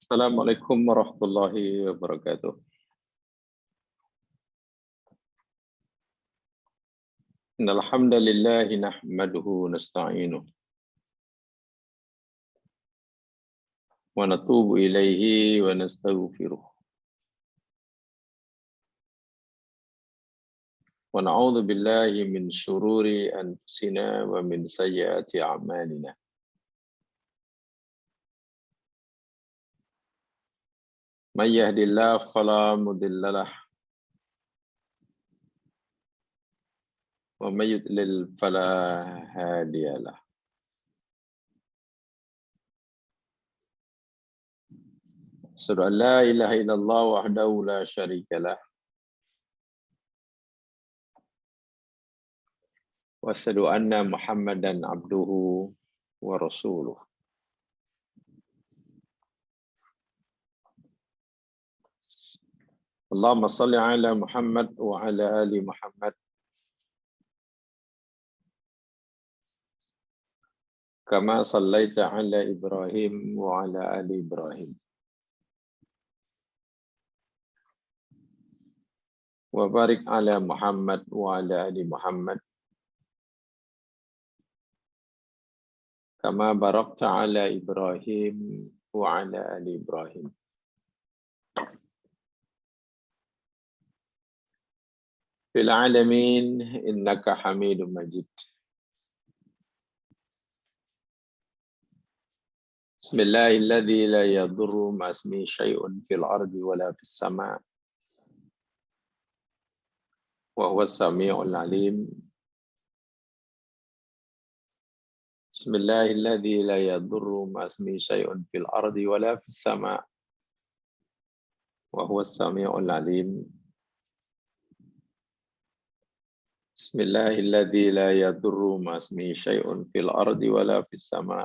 Assalamualaikum warahmatullahi wabarakatuh. Innal hamdalillah nahmaduhu nasta'inuhu wa natubu ilaihi wa nastaghfiruh. Wa na'udzu billahi min syururi anfusina wa min sayyiati a'malina. May yahdihillahu fala mudilla lahu wa may yudlil fala hadiya lahu. Asyhadu an la ilaha illallah wahdahu la syarika lah. Wa asyhadu anna Muhammadan abduhu wa rasuluh. Allahumma salli ala Muhammad wa ala ali Muhammad kama sallaita ala Ibrahim wa ala ali Ibrahim. Wa barik ala Muhammad wa ala ali Muhammad kama barakta ala Ibrahim wa ala ali Ibrahim. Fil alamin innaka Hamidum Majid. Bismillahilladzi la yadurru ma ismihi syai'un fil ardi wala fis sama' wa huwas samiul alim. Bismillahilladzi la yadurru ma ismihi syai'un fil ardi wala fis sama' wa huwas samiul alim. Bismillahilladzi la yadurru ma ismihi syai'un fil ardi wala fis sama'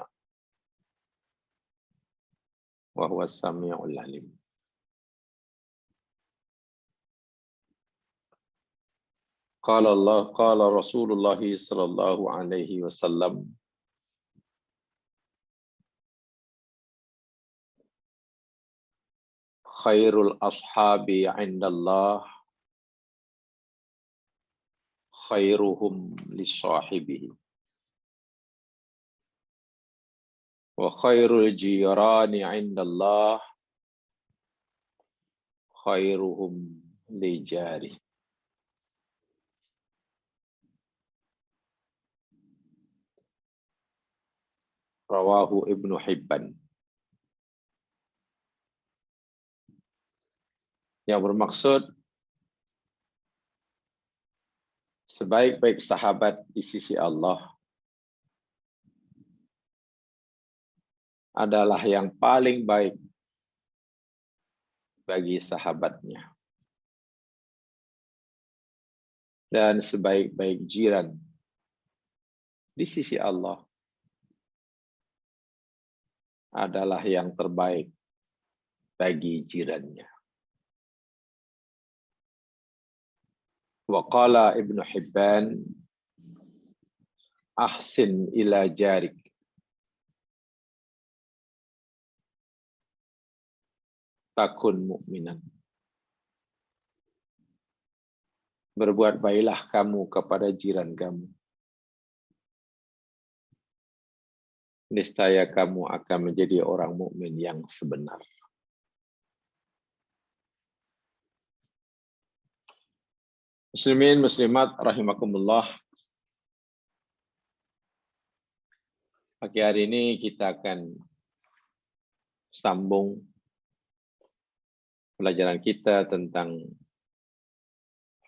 wa huwas samiul alim. Qala Rasulullah sallallahu alaihi wasallam, khairul ashabi 'indallah khairuhum li sahibihi wa khairul jirani 'indallah khairuhum li jari. Rawahu Ibnu Hibban. Yang bermaksud sebaik-baik sahabat di sisi Allah adalah yang paling baik bagi sahabatnya. Dan sebaik-baik jiran di sisi Allah adalah yang terbaik bagi jirannya. Wa qala Ibnu Hibban, ahsin ila jarik takun mu'minan. Berbuat baiklah kamu kepada jiran kamu, niscaya kamu akan menjadi orang mukmin yang sebenar. Muslimin muslimat rahimakumullah. Pagi hari ini kita akan sambung pelajaran kita tentang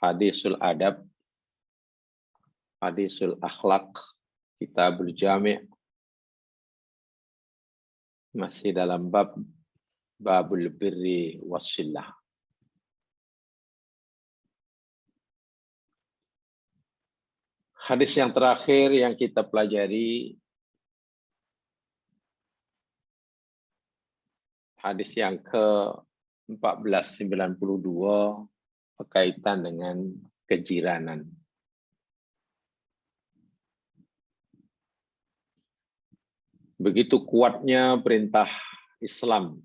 hadisul adab, hadisul akhlak, kitabul jami', masih dalam babul birri wassillah. Hadis yang terakhir yang kita pelajari, hadis yang ke-1492 berkaitan dengan kejiranan. Begitu kuatnya perintah Islam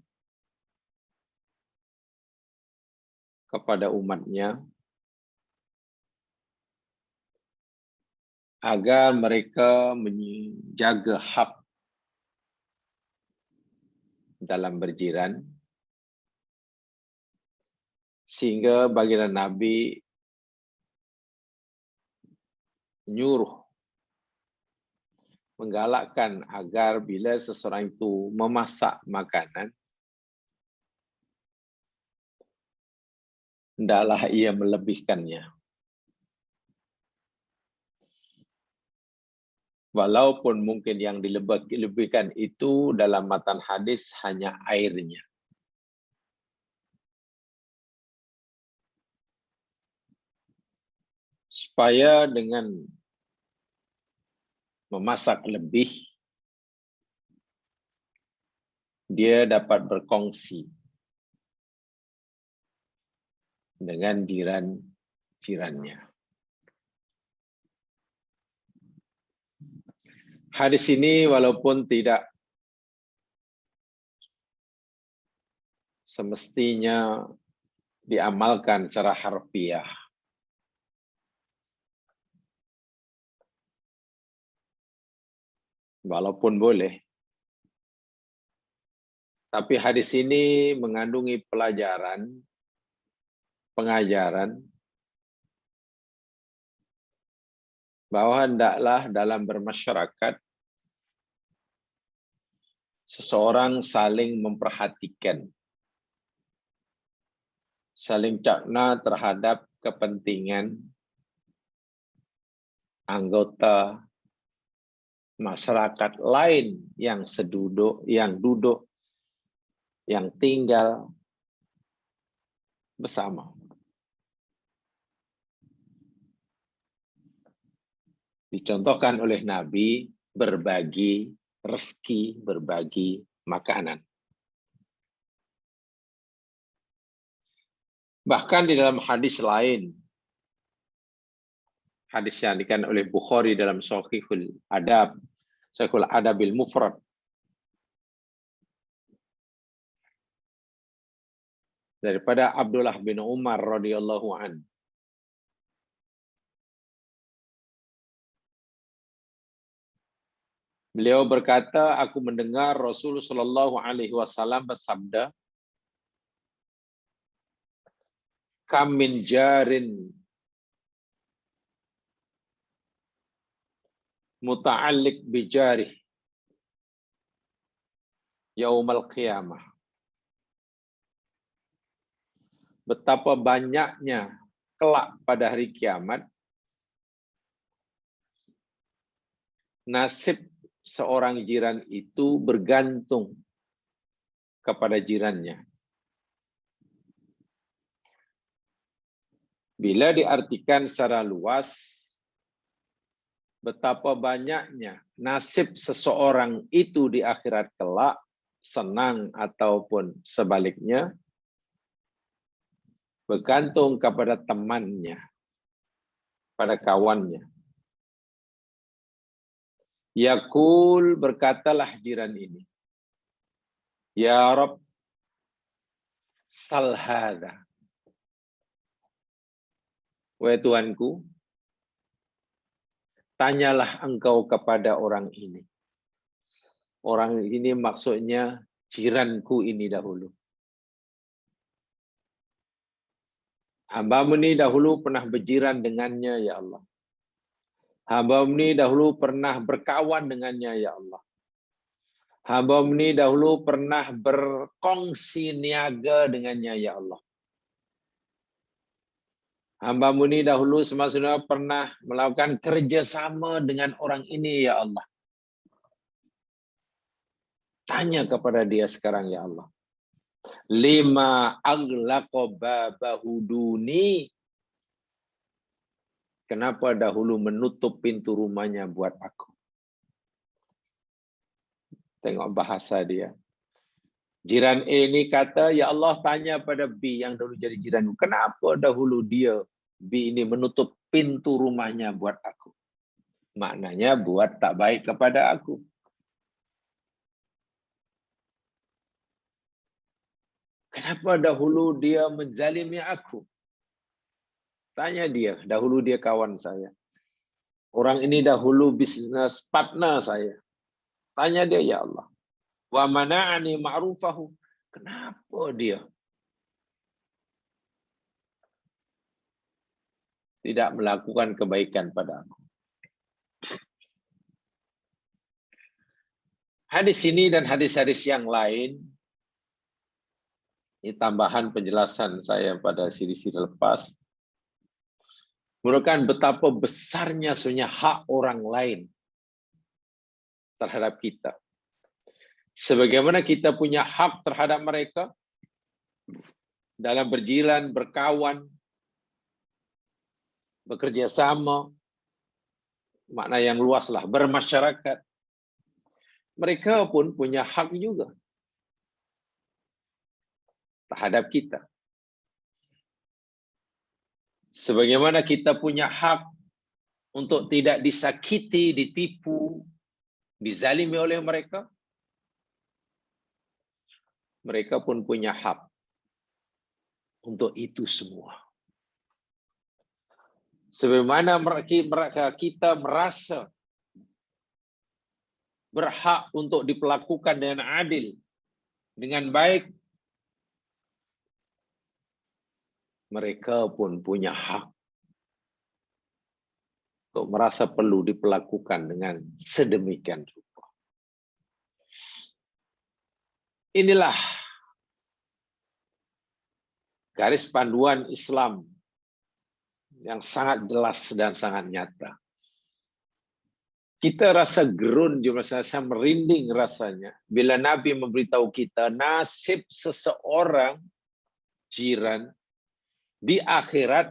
kepada umatnya agar mereka menjaga hak dalam berjiran, sehingga baginda Nabi menyuruh, menggalakkan agar bila seseorang itu memasak makanan, hendaklah ia melebihkannya. Walaupun mungkin yang dilebihkan itu dalam matan hadis hanya airnya. Supaya dengan memasak lebih, dia dapat berkongsi dengan jiran-jirannya. Hadis ini walaupun tidak semestinya diamalkan secara harfiah, walaupun boleh, tapi hadis ini mengandungi pelajaran, pengajaran bahwa hendaklah dalam bermasyarakat seseorang saling memperhatikan, saling cakna terhadap kepentingan anggota masyarakat lain yang seduduk, yang duduk, yang tinggal bersama. Dicontohkan oleh Nabi berbagi rezeki, berbagi makanan. Bahkan di dalam hadis lain, hadis yang dikatakan oleh Bukhari dalam Sahihul Adabil Mufrad, daripada Abdullah bin Umar radhiyallahu an. Beliau berkata, aku mendengar Rasulullah Shallallahu Alaihi Wasallam bersabda, kam min jarin muta'alliq bijarih yaumal qiyamah. Betapa banyaknya kelak pada hari kiamat nasib seorang jiran itu bergantung kepada jirannya. Bila diartikan secara luas, betapa banyaknya nasib seseorang itu di akhirat kelak, senang ataupun sebaliknya, bergantung kepada temannya, pada kawannya. Yaqul, berkatalah jiran ini, ya Rabb, sal hadha. Wahai Tuhanku, tanyalah engkau kepada orang ini. Orang ini maksudnya jiranku ini dahulu. Hamba-Mu ini dahulu pernah berjiran dengannya, ya Allah. Hamba-Mu ini dahulu pernah berkawan dengannya, ya Allah. Hamba-Mu ini dahulu pernah berkongsi niaga dengannya, ya Allah. Hamba-Mu ini dahulu semasa pernah melakukan kerjasama dengan orang ini, ya Allah. Tanya kepada dia sekarang, ya Allah. Lima aglaqa babahu duni. Kenapa dahulu menutup pintu rumahnya buat aku? Tengok bahasa dia. Jiran A ini kata, ya Allah tanya pada B yang dulu jadi jiranmu. Kenapa dahulu dia, B ini menutup pintu rumahnya buat aku? Maknanya buat tak baik kepada aku. Kenapa dahulu dia menzalimi aku? Tanya dia, dahulu dia kawan saya. Orang ini dahulu bisnis partner saya. Tanya dia, ya Allah. Wa mana'ani ma'rufahu. Kenapa dia tidak melakukan kebaikan pada aku? Hadis ini dan hadis-hadis yang lain, ini tambahan penjelasan saya pada siri-siri lepas, menunjukkan betapa besarnya sebenarnya hak orang lain terhadap kita. Sebagaimana kita punya hak terhadap mereka dalam berjilan, berkawan, bekerja sama, makna yang luas lah, bermasyarakat. Mereka pun punya hak juga terhadap kita. Sebagaimana kita punya hak untuk tidak disakiti, ditipu, dizalimi oleh mereka, mereka pun punya hak untuk itu semua. Sebagaimana kita merasa berhak untuk diperlakukan dengan adil, dengan baik, mereka pun punya hak untuk merasa perlu diperlakukan dengan sedemikian rupa. Inilah garis panduan Islam yang sangat jelas dan sangat nyata. Kita rasa gerun, saya merinding rasanya bila Nabi memberitahu kita nasib seseorang jiran di akhirat,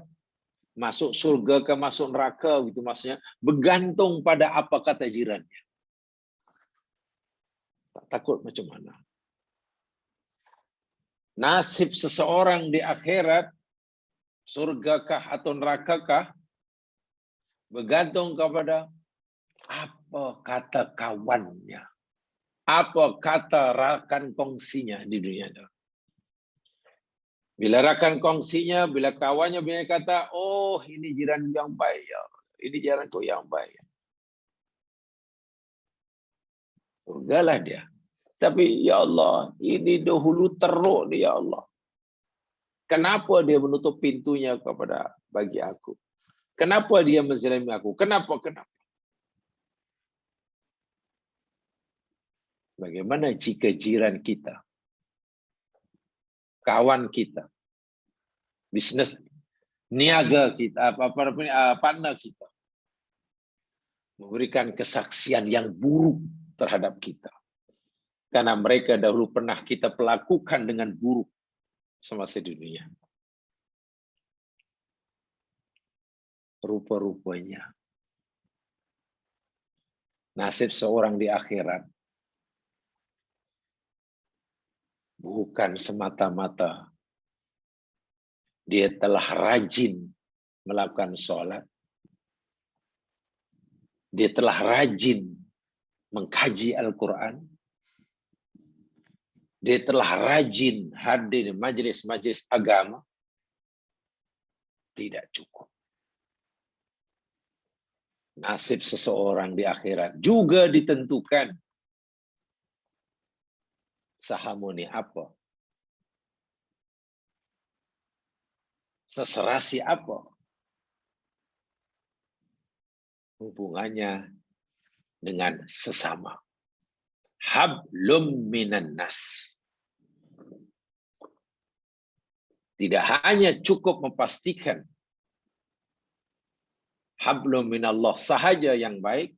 masuk surga ke masuk neraka, gitu maksudnya, bergantung pada apa kata jirannya. Tak takut macam mana? Nasib seseorang di akhirat, surgakah atau nerakakah, bergantung kepada apa kata kawannya, apa kata rakan kongsinya di dunia. Bila rakan kongsinya, bila kawannya banyak kata, oh ini jiran yang baik, ya. Ini jiranku yang baik. Surgalah dia. Tapi ya Allah, ini dahulu teruk dia, ya Allah. Kenapa dia menutup pintunya bagi aku? Kenapa dia menzalimi aku? Kenapa? Bagaimana jika jiran kita, kawan kita, bisnis, niaga kita, partner kita, memberikan kesaksian yang buruk terhadap kita? Karena mereka dahulu pernah kita perlakukan dengan buruk semasa di dunia. Rupa-rupanya nasib seorang di akhirat bukan semata-mata dia telah rajin melakukan sholat, dia telah rajin mengkaji Al-Quran, dia telah rajin hadir di majelis-majelis agama. Tidak cukup. Nasib seseorang di akhirat juga ditentukan sahamuni apa, seserasi apa hubungannya dengan sesama. Hablum minan nas. Tidak hanya cukup memastikan hablum minallah sahaja yang baik,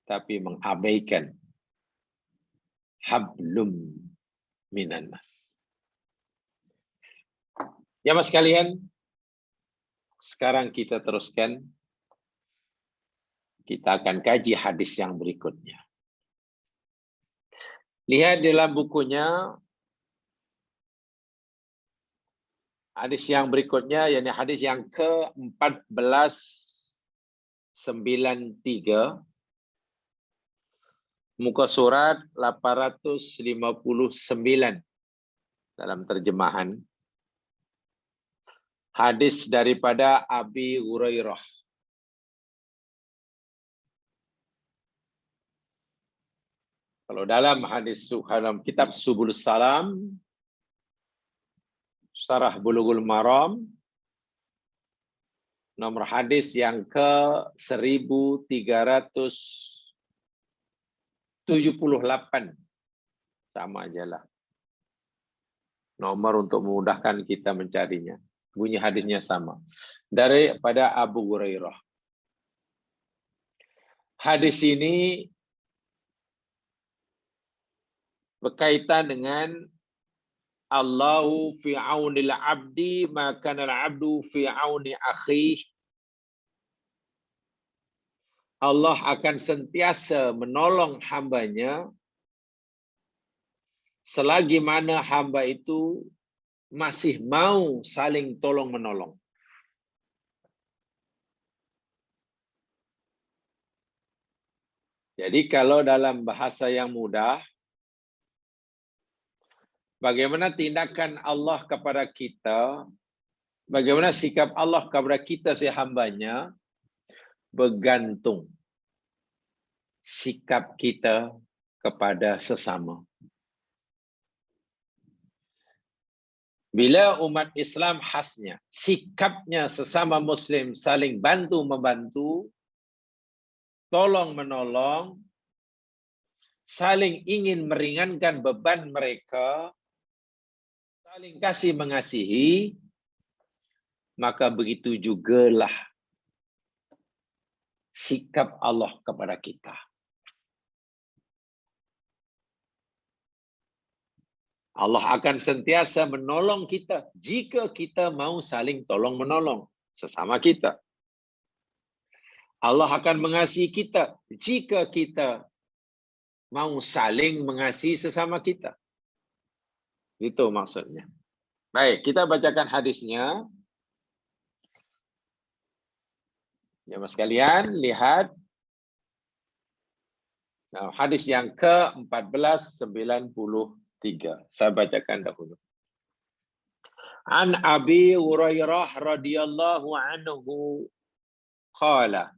tapi mengabaikan hablum minan nas. Ya mas sekalian, sekarang kita teruskan. Kita akan kaji hadis yang berikutnya. Lihat dalam bukunya, hadis yang berikutnya, yakni hadis yang ke-1493, muka surat 859. dalam terjemahan hadis daripada Abi Hurairah. Kalau dalam hadis dalam kitab Subulus Salam, Syarah Bulughul Maram, nomor hadis yang ke 1378. Sama aja lah. Nomor untuk memudahkan kita mencarinya. Bunyi hadisnya sama. Daripada Abu Hurairah. Hadis ini berkaitan dengan Allahu fi aunil abdi maka al-abdu fi auni akhih. Allah akan sentiasa menolong hambanya selagi mana hamba itu masih mau saling tolong menolong. Jadi kalau dalam bahasa yang mudah, bagaimana tindakan Allah kepada kita, bagaimana sikap Allah kepada kita si hambanya, bergantung sikap kita kepada sesama. Bila umat Islam khasnya, sikapnya sesama Muslim saling bantu-membantu, tolong-menolong, saling ingin meringankan beban mereka, saling kasih mengasihi, maka begitu jugalah sikap Allah kepada kita. Allah akan sentiasa menolong kita jika kita mau saling tolong-menolong sesama kita. Allah akan mengasihi kita jika kita mau saling mengasihi sesama kita. Itu maksudnya. Baik, kita bacakan hadisnya. Jemaah sekalian, lihat. Nah, hadis yang ke-1493. Saya bacakan dahulu. An Abi Hurairah radhiyallahu anhu qala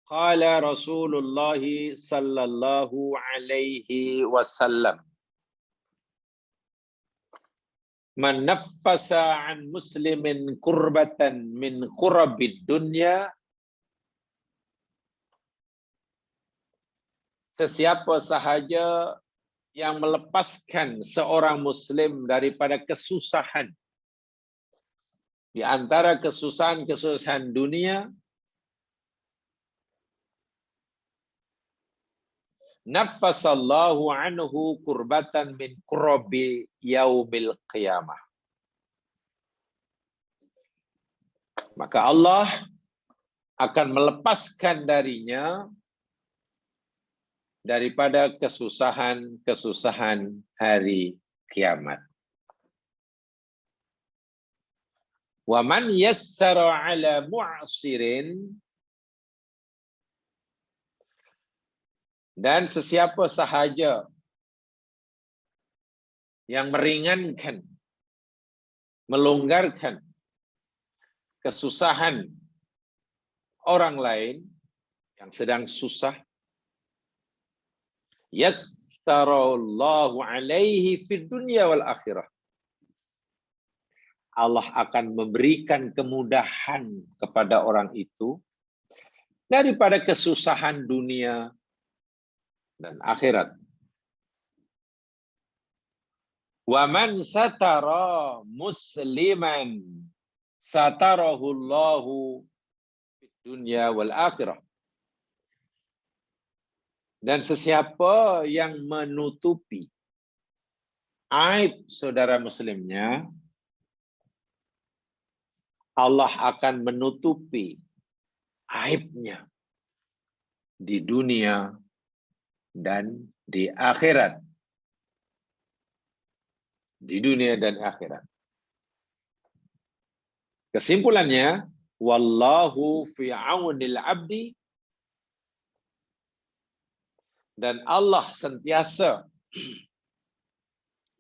qala Rasulullah sallallahu alaihi wasallam man naffasa an muslimin kurbatan min kurabid dunya, sesiapa sahaja yang melepaskan seorang muslim daripada kesusahan di antara kesusahan-kesusahan dunia, naffasallahu anhu kurbatan min kurabi yaumil qiyamah. Maka Allah akan melepaskan darinya daripada kesusahan-kesusahan hari kiamat. Wa man yassara ala mu'sirin, dan sesiapa sahaja yang meringankan, melonggarkan kesusahan orang lain yang sedang susah, yassarallahu alaihi fid dunya wal akhirah. Allah akan memberikan kemudahan kepada orang itu daripada kesusahan dunia dan akhirat. Wa man satara musliman satarahullahu fid dunya wal akhirah. Dan sesiapa yang menutupi aib saudara muslimnya, Allah akan menutupi aibnya di dunia dan di akhirat. Di dunia dan akhirat. Kesimpulannya, wallahu fi aunil abdi, dan Allah sentiasa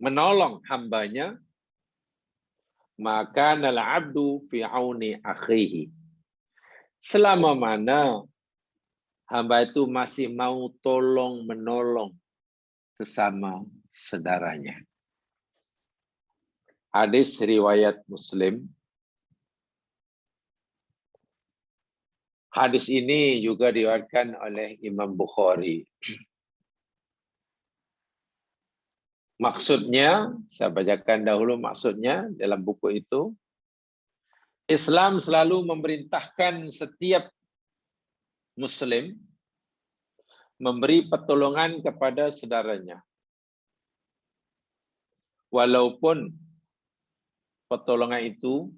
menolong hambanya, maka nal abdu fi auni akhihi. Selama mana hamba itu masih mau tolong menolong sesama saudaranya. Hadis riwayat Muslim. Hadis ini juga diriwayatkan oleh Imam Bukhari. Maksudnya, saya bacakan dahulu maksudnya dalam buku itu. Islam selalu memerintahkan setiap Muslim memberi pertolongan kepada saudaranya. Walaupun pertolongan itu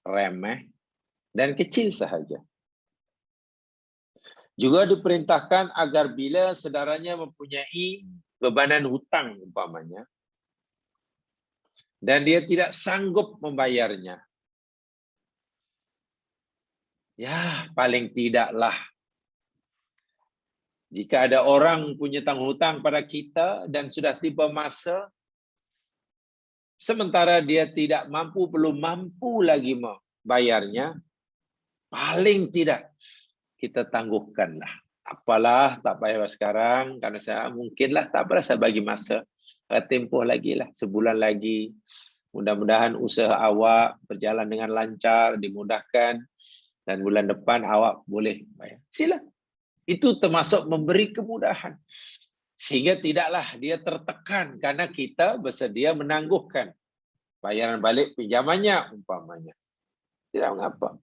remeh dan kecil sahaja. Juga diperintahkan agar bila saudaranya mempunyai bebanan hutang umpamanya, dan dia tidak sanggup membayarnya, ya paling tidaklah jika ada orang punya tanggung hutang pada kita dan sudah tiba masa, sementara dia tidak mampu, belum mampu lagi membayarnya, paling tidak kita tangguhkanlah. Apalah, tak payah sekarang, karena saya mungkinlah, tak apalah, saya bagi masa. Tempoh lagi lah, sebulan lagi. Mudah-mudahan usaha awak berjalan dengan lancar, dimudahkan, dan bulan depan awak boleh bayar. Sila. Itu termasuk memberi kemudahan. Sehingga tidaklah dia tertekan, karena kita bersedia menangguhkan bayaran balik pinjamannya umpamanya. Tidak mengapa.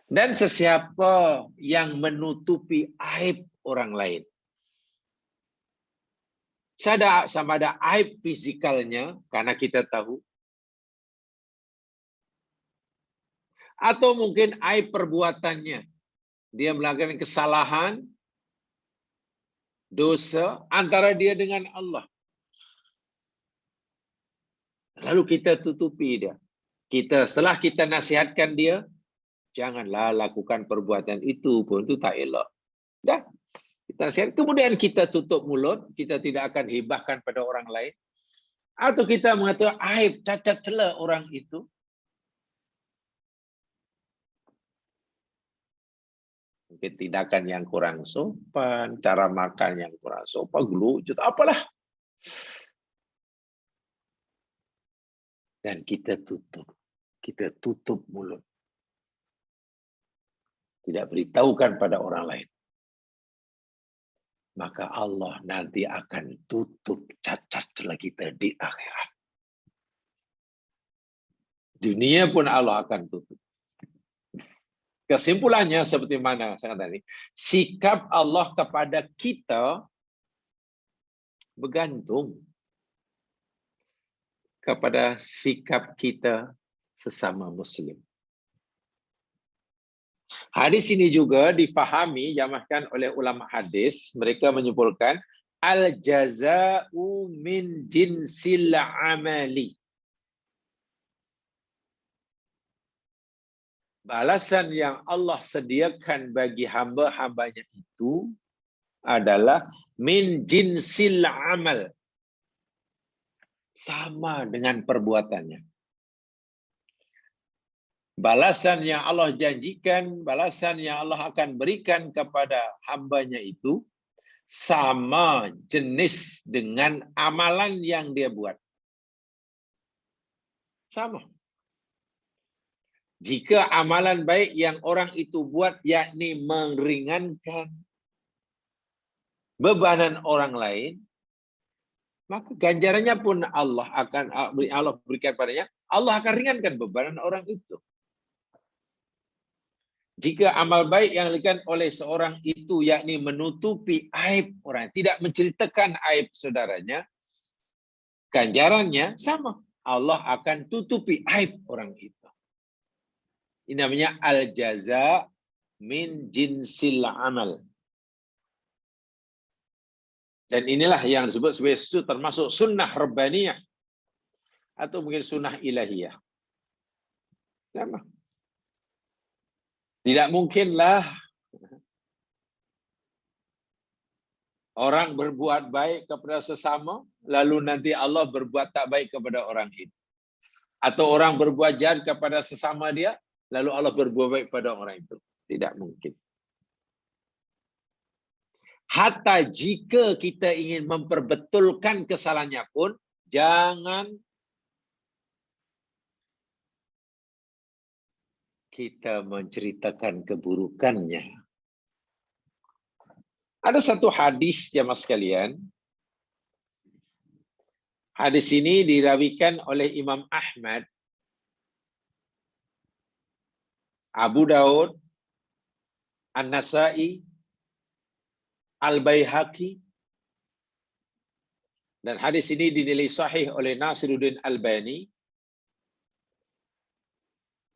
Dan sesiapa yang menutupi aib orang lain, sama ada aib fisikalnya karena kita tahu, atau mungkin aib perbuatannya, dia melakukan kesalahan, dosa antara dia dengan Allah, lalu kita tutupi dia. Setelah kita nasihatkan dia, janganlah lakukan perbuatan itu pun, itu tak elok. Dah, kita nasihat. Kemudian kita tutup mulut, kita tidak akan hibahkan pada orang lain. Atau kita mengatakan aib, cacat celah orang itu. Mungkin tindakan yang kurang sopan, cara makan yang kurang sopan, gelucut, apalah. Dan kita tutup mulut. Tidak beritahukan pada orang lain. Maka Allah nanti akan tutup cacat celah kita di akhirat. Dunia pun Allah akan tutup. Kesimpulannya seperti mana saya tadi, sikap Allah kepada kita bergantung kepada sikap kita sesama Muslim. Hadis ini juga difahami, diamalkan oleh ulama hadis. Mereka menyimpulkan al-jaza'u min jinsil amali. Balasan yang Allah sediakan bagi hamba-hambanya itu adalah min jinsil amal. Sama dengan perbuatannya. Balasan yang Allah janjikan, balasan yang Allah akan berikan kepada hambanya itu sama jenis dengan amalan yang dia buat. Sama. Jika amalan baik yang orang itu buat, yakni meringankan bebanan orang lain, maka ganjarannya pun Allah berikan padanya. Allah akan ringankan bebanan orang itu. Jika amal baik yang dilakukan oleh seorang itu, yakni menutupi aib orang, tidak menceritakan aib saudaranya, ganjarannya sama. Allah akan tutupi aib orang itu. Ini namanya al-jaza min jinsil amal. Dan inilah yang disebut sebagai termasuk sunnah rabbaniyah atau mungkin sunnah ilahiyah. Sama. Tidak mungkinlah Orang berbuat baik kepada sesama, lalu nanti Allah berbuat tak baik kepada orang itu. Atau orang berbuat jahat kepada sesama dia, lalu Allah berbuat baik pada orang itu. Tidak mungkin. Hatta jika kita ingin memperbetulkan kesalahannya pun, jangan kita menceritakan keburukannya. Ada satu hadis jemaah sekalian. Hadis ini dirawikan oleh Imam Ahmad, Abu Daud, An-Nasai, Al-Baihaqi, dan hadis ini dinilai sahih oleh Nasiruddin Albani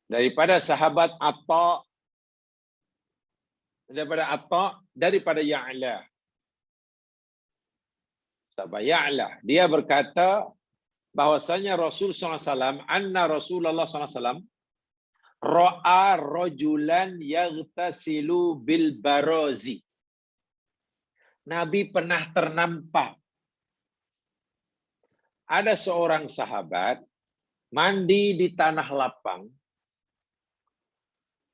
daripada sahabat Atta, daripada Ya'la. Sahabat Ya'la, dia berkata bahwasanya Rasul SAW, anna Rasulullah SAW ra'a rajulan yaghtasilu bil barazi. Nabi pernah ternampak ada seorang sahabat mandi di tanah lapang.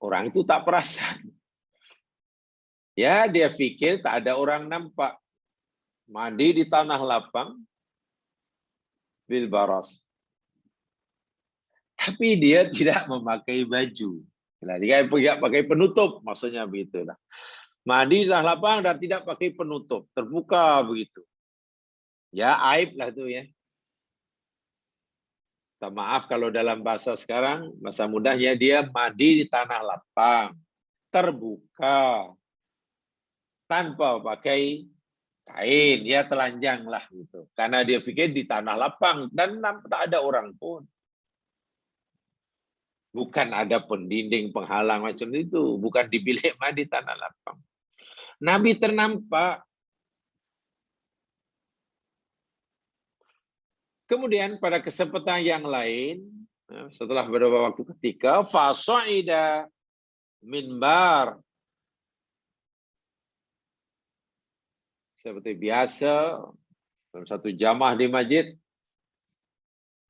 Orang itu tak perasan. Ya, dia pikir tak ada orang nampak. Mandi di tanah lapang, bil baras. Tapi dia tidak memakai baju. Dia pakai penutup, maksudnya begitulah. Mandi di tanah lapang dan tidak pakai penutup, terbuka begitu. Ya, aib lah tu ya. Maaf kalau dalam bahasa sekarang, bahasa mudahnya dia mandi di tanah lapang, terbuka, tanpa pakai kain, ya telanjang lah gitu. Karena dia pikir di tanah lapang dan tak ada orang pun. Bukan ada pendinding penghalang macam itu, bukan di bilik mandi tanah lapang. Nabi ternampak. Kemudian pada kesempatan yang lain, setelah beberapa waktu ketika, fasa'ida minbar. Seperti biasa, dalam satu jamaah di masjid,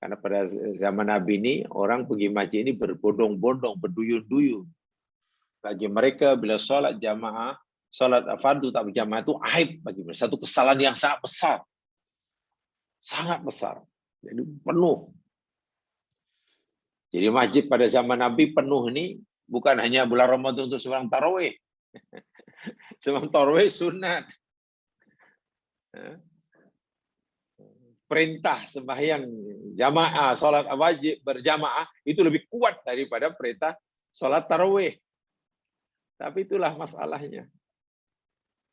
karena pada zaman Nabi ini, orang pergi masjid ini berbondong-bondong, berduyun-duyun. Bagi mereka, bila solat jamaah, solat fardu tak berjamaah itu aib bagi mereka. Satu kesalahan yang sangat besar. Sangat besar. Jadi penuh. Jadi masjid pada zaman Nabi penuh ini bukan hanya bulan Ramadan untuk sembahyang tarawih. Sembahyang tarawih sunat. Perintah sembahyang jamaah, salat wajib berjamaah itu lebih kuat daripada perintah salat tarawih. Tapi itulah masalahnya.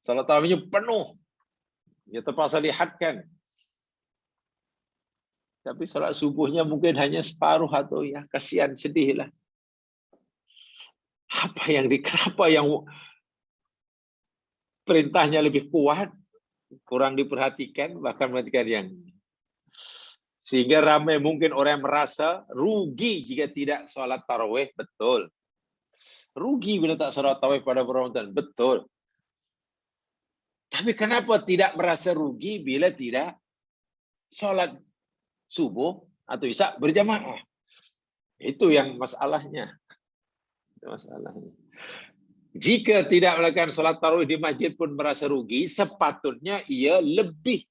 Salat tarawihnya penuh. Ya terpaksa dihadkan. Tapi salat subuhnya mungkin hanya separuh atau ya kasihan, sedih lah. Kenapa yang perintahnya lebih kuat, kurang diperhatikan, bahkan perhatikan yang sehingga ramai mungkin orang yang merasa rugi jika tidak salat tarawih, betul. Rugi bila tak salat tarawih pada Ramadan, betul. Tapi kenapa tidak merasa rugi bila tidak salat subuh atau isya berjamaah? Itu yang masalahnya. Jika tidak melakukan salat tarawih di masjid pun merasa rugi, sepatutnya ia lebih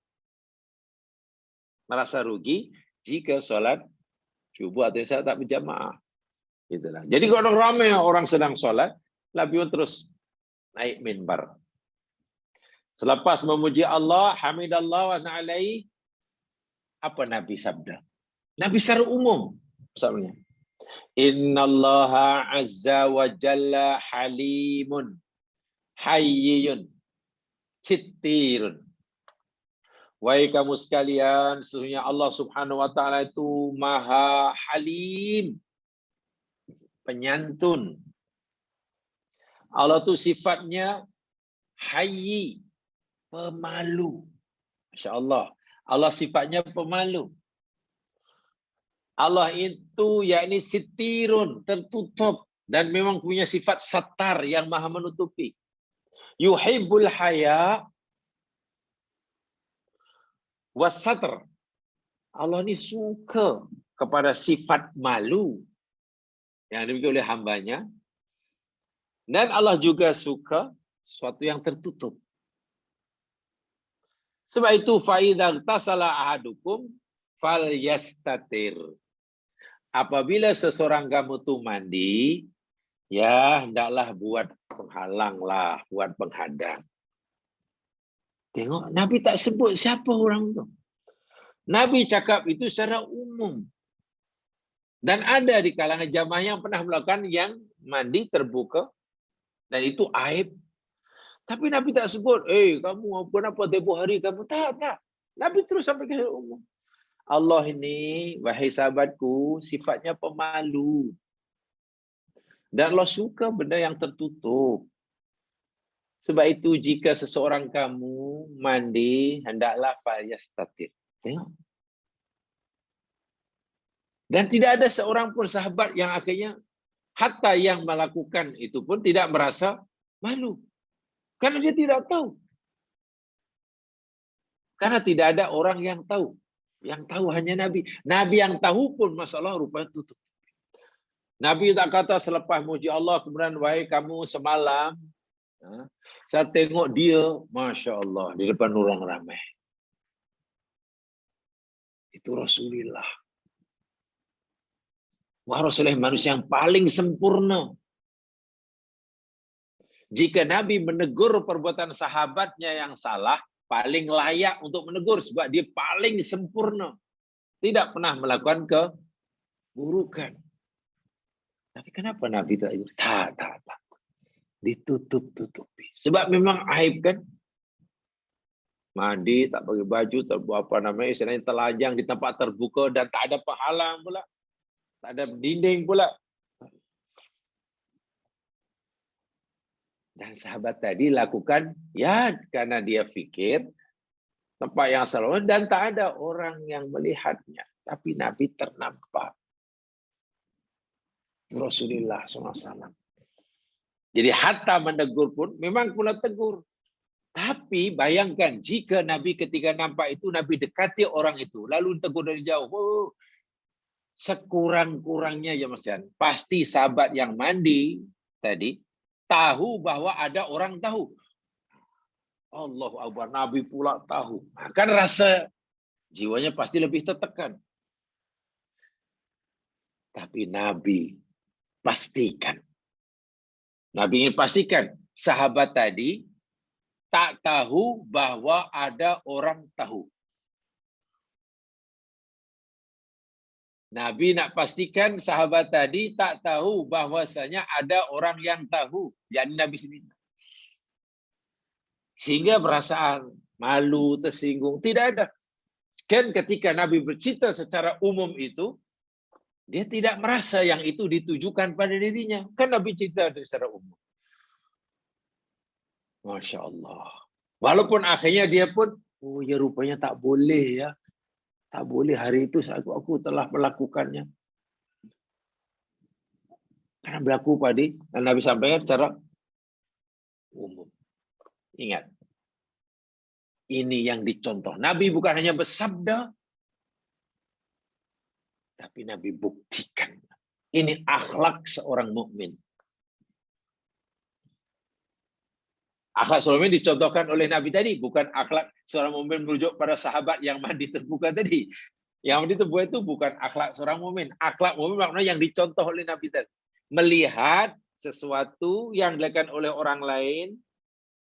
merasa rugi jika salat subuh atau isya tak berjamaah. Itulah. Jadi kalau ramai orang sedang salat, Nabi terus naik minbar. Selepas memuji Allah, hamidallah wa na'alai, apa Nabi sabda? Nabi secara umum sabdanya. Innallaha azza wa jalla halimun hayyun sittirun. Wahai kamu sekalian, sesungguhnya Allah Subhanahu wa taala itu Maha Halim, penyantun. Allah itu sifatnya hayyi, pemalu. Masya-Allah. Allah sifatnya pemalu. Allah itu yakni sitirun, tertutup, dan memang punya sifat satar yang maha menutupi. Yuhibbul haya, wasatr. Allah ni suka kepada sifat malu yang dimiliki oleh hambanya. Dan Allah juga suka sesuatu yang tertutup. Sebab itu fa'idha tasala ahadukum fal yastatir. Apabila seseorang kamu tu mandi, ya hendaklah buat penghalang lah, buat penghadang. Tengok, Nabi tak sebut siapa orang tu. Nabi cakap itu secara umum. Dan ada di kalangan jamaah yang pernah melakukan yang mandi terbuka. Dan itu aib. Tapi Nabi tak sebut, kamu kenapa tempoh hari kamu? Tak. Nabi terus sampai ke umum. Allah ini, wahai sahabatku, sifatnya pemalu. Dan Allah suka benda yang tertutup. Sebab itu jika seseorang kamu mandi, hendaklah falyastatir. Tengok. Dan tidak ada seorang pun sahabat yang akhirnya, hatta yang melakukan itu pun tidak merasa malu. Karena dia tidak tahu. Karena tidak ada orang yang tahu. Yang tahu hanya Nabi. Nabi yang tahu pun masalah rupanya tutup. Nabi tak kata selepas muji Allah, kemudian, wahai kamu semalam, saya tengok dia, Masya Allah, di depan orang ramai. Itu Rasulullah. Wah, Rasulullah manusia yang paling sempurna. Jika Nabi menegur perbuatan sahabatnya yang salah, paling layak untuk menegur sebab dia paling sempurna. Tidak pernah melakukan keburukan. Tapi kenapa Nabi tak? Tak. Ditutup-tutupi. Sebab memang aib kan? Mandi, tak pakai baju, tak buat apa namanya, istilahnya telanjang di tempat terbuka dan tak ada penghalang pula. Tak ada dinding pula. Dan sahabat tadi lakukan, ya karena dia fikir tempat yang salah dan tak ada orang yang melihatnya. Tapi Nabi ternampak. Rasulullah SAW. Jadi hatta menegur pun memang pula tegur. Tapi bayangkan jika Nabi ketika nampak itu, Nabi dekati orang itu. Lalu tegur dari jauh. Sekurang-kurangnya ya Mas Yan. Pasti sahabat yang mandi tadi tahu bahwa ada orang tahu. Allahu Akbar, Nabi pula tahu. Kan rasa jiwanya pasti lebih tertekan. Tapi Nabi pastikan. Nabi ingin pastikan sahabat tadi tak tahu bahwa ada orang tahu. Nabi nak pastikan sahabat tadi tak tahu bahwasanya ada orang yang tahu. Yakni Nabi sendiri. Sehingga perasaan malu, tersinggung. Tidak ada. Kan ketika Nabi bercerita secara umum itu, dia tidak merasa yang itu ditujukan pada dirinya. Kan Nabi cerita secara umum. Masya Allah. Walaupun akhirnya dia pun, oh ya rupanya tak boleh ya. Tak boleh hari itu aku telah melakukannya. Karena berlaku pada dan Nabi sampaikan secara umum. Ingat. Ini yang dicontoh. Nabi bukan hanya bersabda, tapi Nabi buktikan. Ini akhlak seorang mukmin. Akhlak seorang mukmin dicontohkan oleh Nabi tadi, bukan akhlak seorang mukmin merujuk pada sahabat yang mandi terbuka tadi. Yang mandi terbuka itu bukan akhlak seorang mukmin. Akhlak mukmin maknanya yang dicontoh oleh Nabi tadi. Melihat sesuatu yang dilakukan oleh orang lain,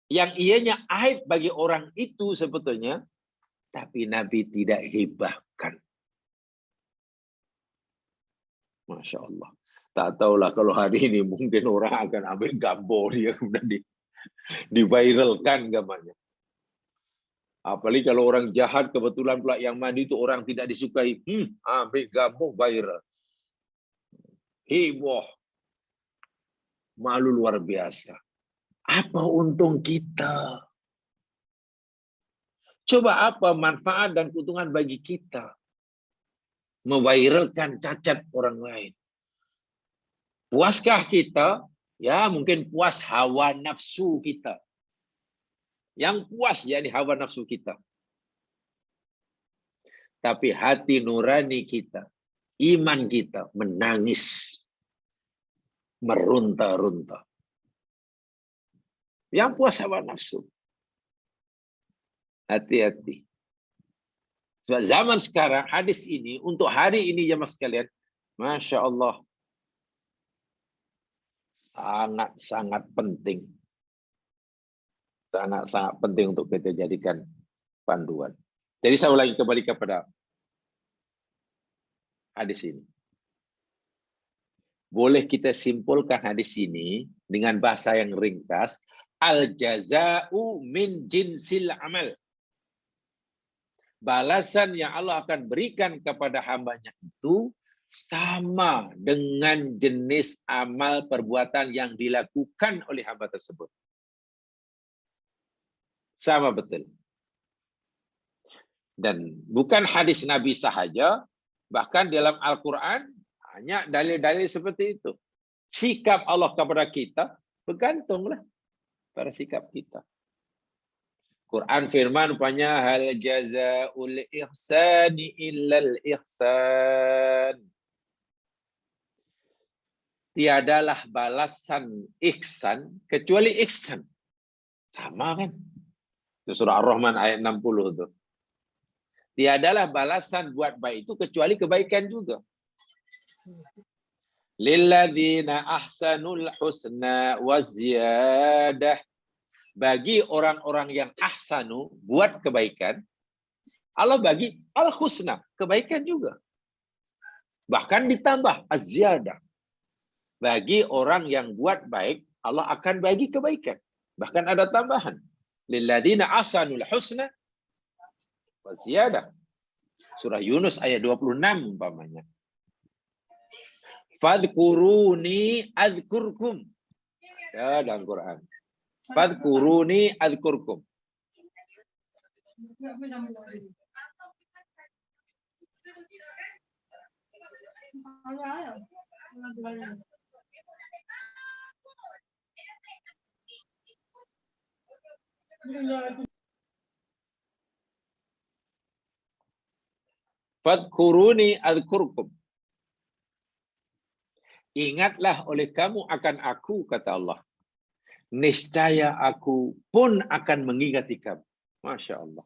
yang ianya aib bagi orang itu sebetulnya, tapi Nabi tidak hibahkan. Masya Allah. Tak tahulah kalau hari ini mungkin orang akan ambil gambar dia kemudian diviralkan gambarnya. Apalagi kalau orang jahat kebetulan pula yang mandi itu orang tidak disukai. Ambil gambar viral. Heboh. Malu luar biasa. Apa untung kita? Coba apa manfaat dan keuntungan bagi kita? Meviralkan cacat orang lain. Puaskah kita? Ya mungkin puas hawa nafsu kita. Yang puas yakni hawa nafsu kita. Tapi hati nurani kita, iman kita menangis, merunta-runta. Yang puas hawa nafsu. Hati-hati. Sebab zaman sekarang, hadis ini, untuk hari ini jemaah sekalian, Masya Allah, sangat-sangat penting. Sangat-sangat penting untuk kita jadikan panduan. Jadi saya ulangi kembali kepada hadis ini. Boleh kita simpulkan hadis ini dengan bahasa yang ringkas. Al-jaza'u min jinsil amal. Balasan yang Allah akan berikan kepada hambanya itu sama dengan jenis amal perbuatan yang dilakukan oleh hamba tersebut. Sama betul. Dan bukan hadis Nabi sahaja, bahkan dalam Al-Quran banyak dalil-dalil seperti itu. Sikap Allah kepada kita bergantunglah pada sikap kita. Quran firman rupanya hal jazaa'ul ihsani illal ihsan. Tiadalah balasan ihsan kecuali ihsan. Sama kan? Itu surah Ar-Rahman ayat 60 itu. Tiadalah balasan buat baik itu kecuali kebaikan juga. Lilladzina ahsanul husna wa ziyadah. Bagi orang-orang yang ahsanu, buat kebaikan, Allah bagi al-husna, kebaikan juga. Bahkan ditambah az-ziyadah. Bagi orang yang buat baik, Allah akan bagi kebaikan. Bahkan ada tambahan. Lilladzina ahsanul husna wa ziyadah. Surah Yunus ayat 26 umpamanya. Fadhkuruni adzkurkum. Ya, dalam Quran. Fadhkuruni adzkurkum. Fadhkuruni adzkurkum. Ingatlah oleh kamu akan aku, kata Allah. Niscaya aku pun akan mengingati kamu. Masya Allah.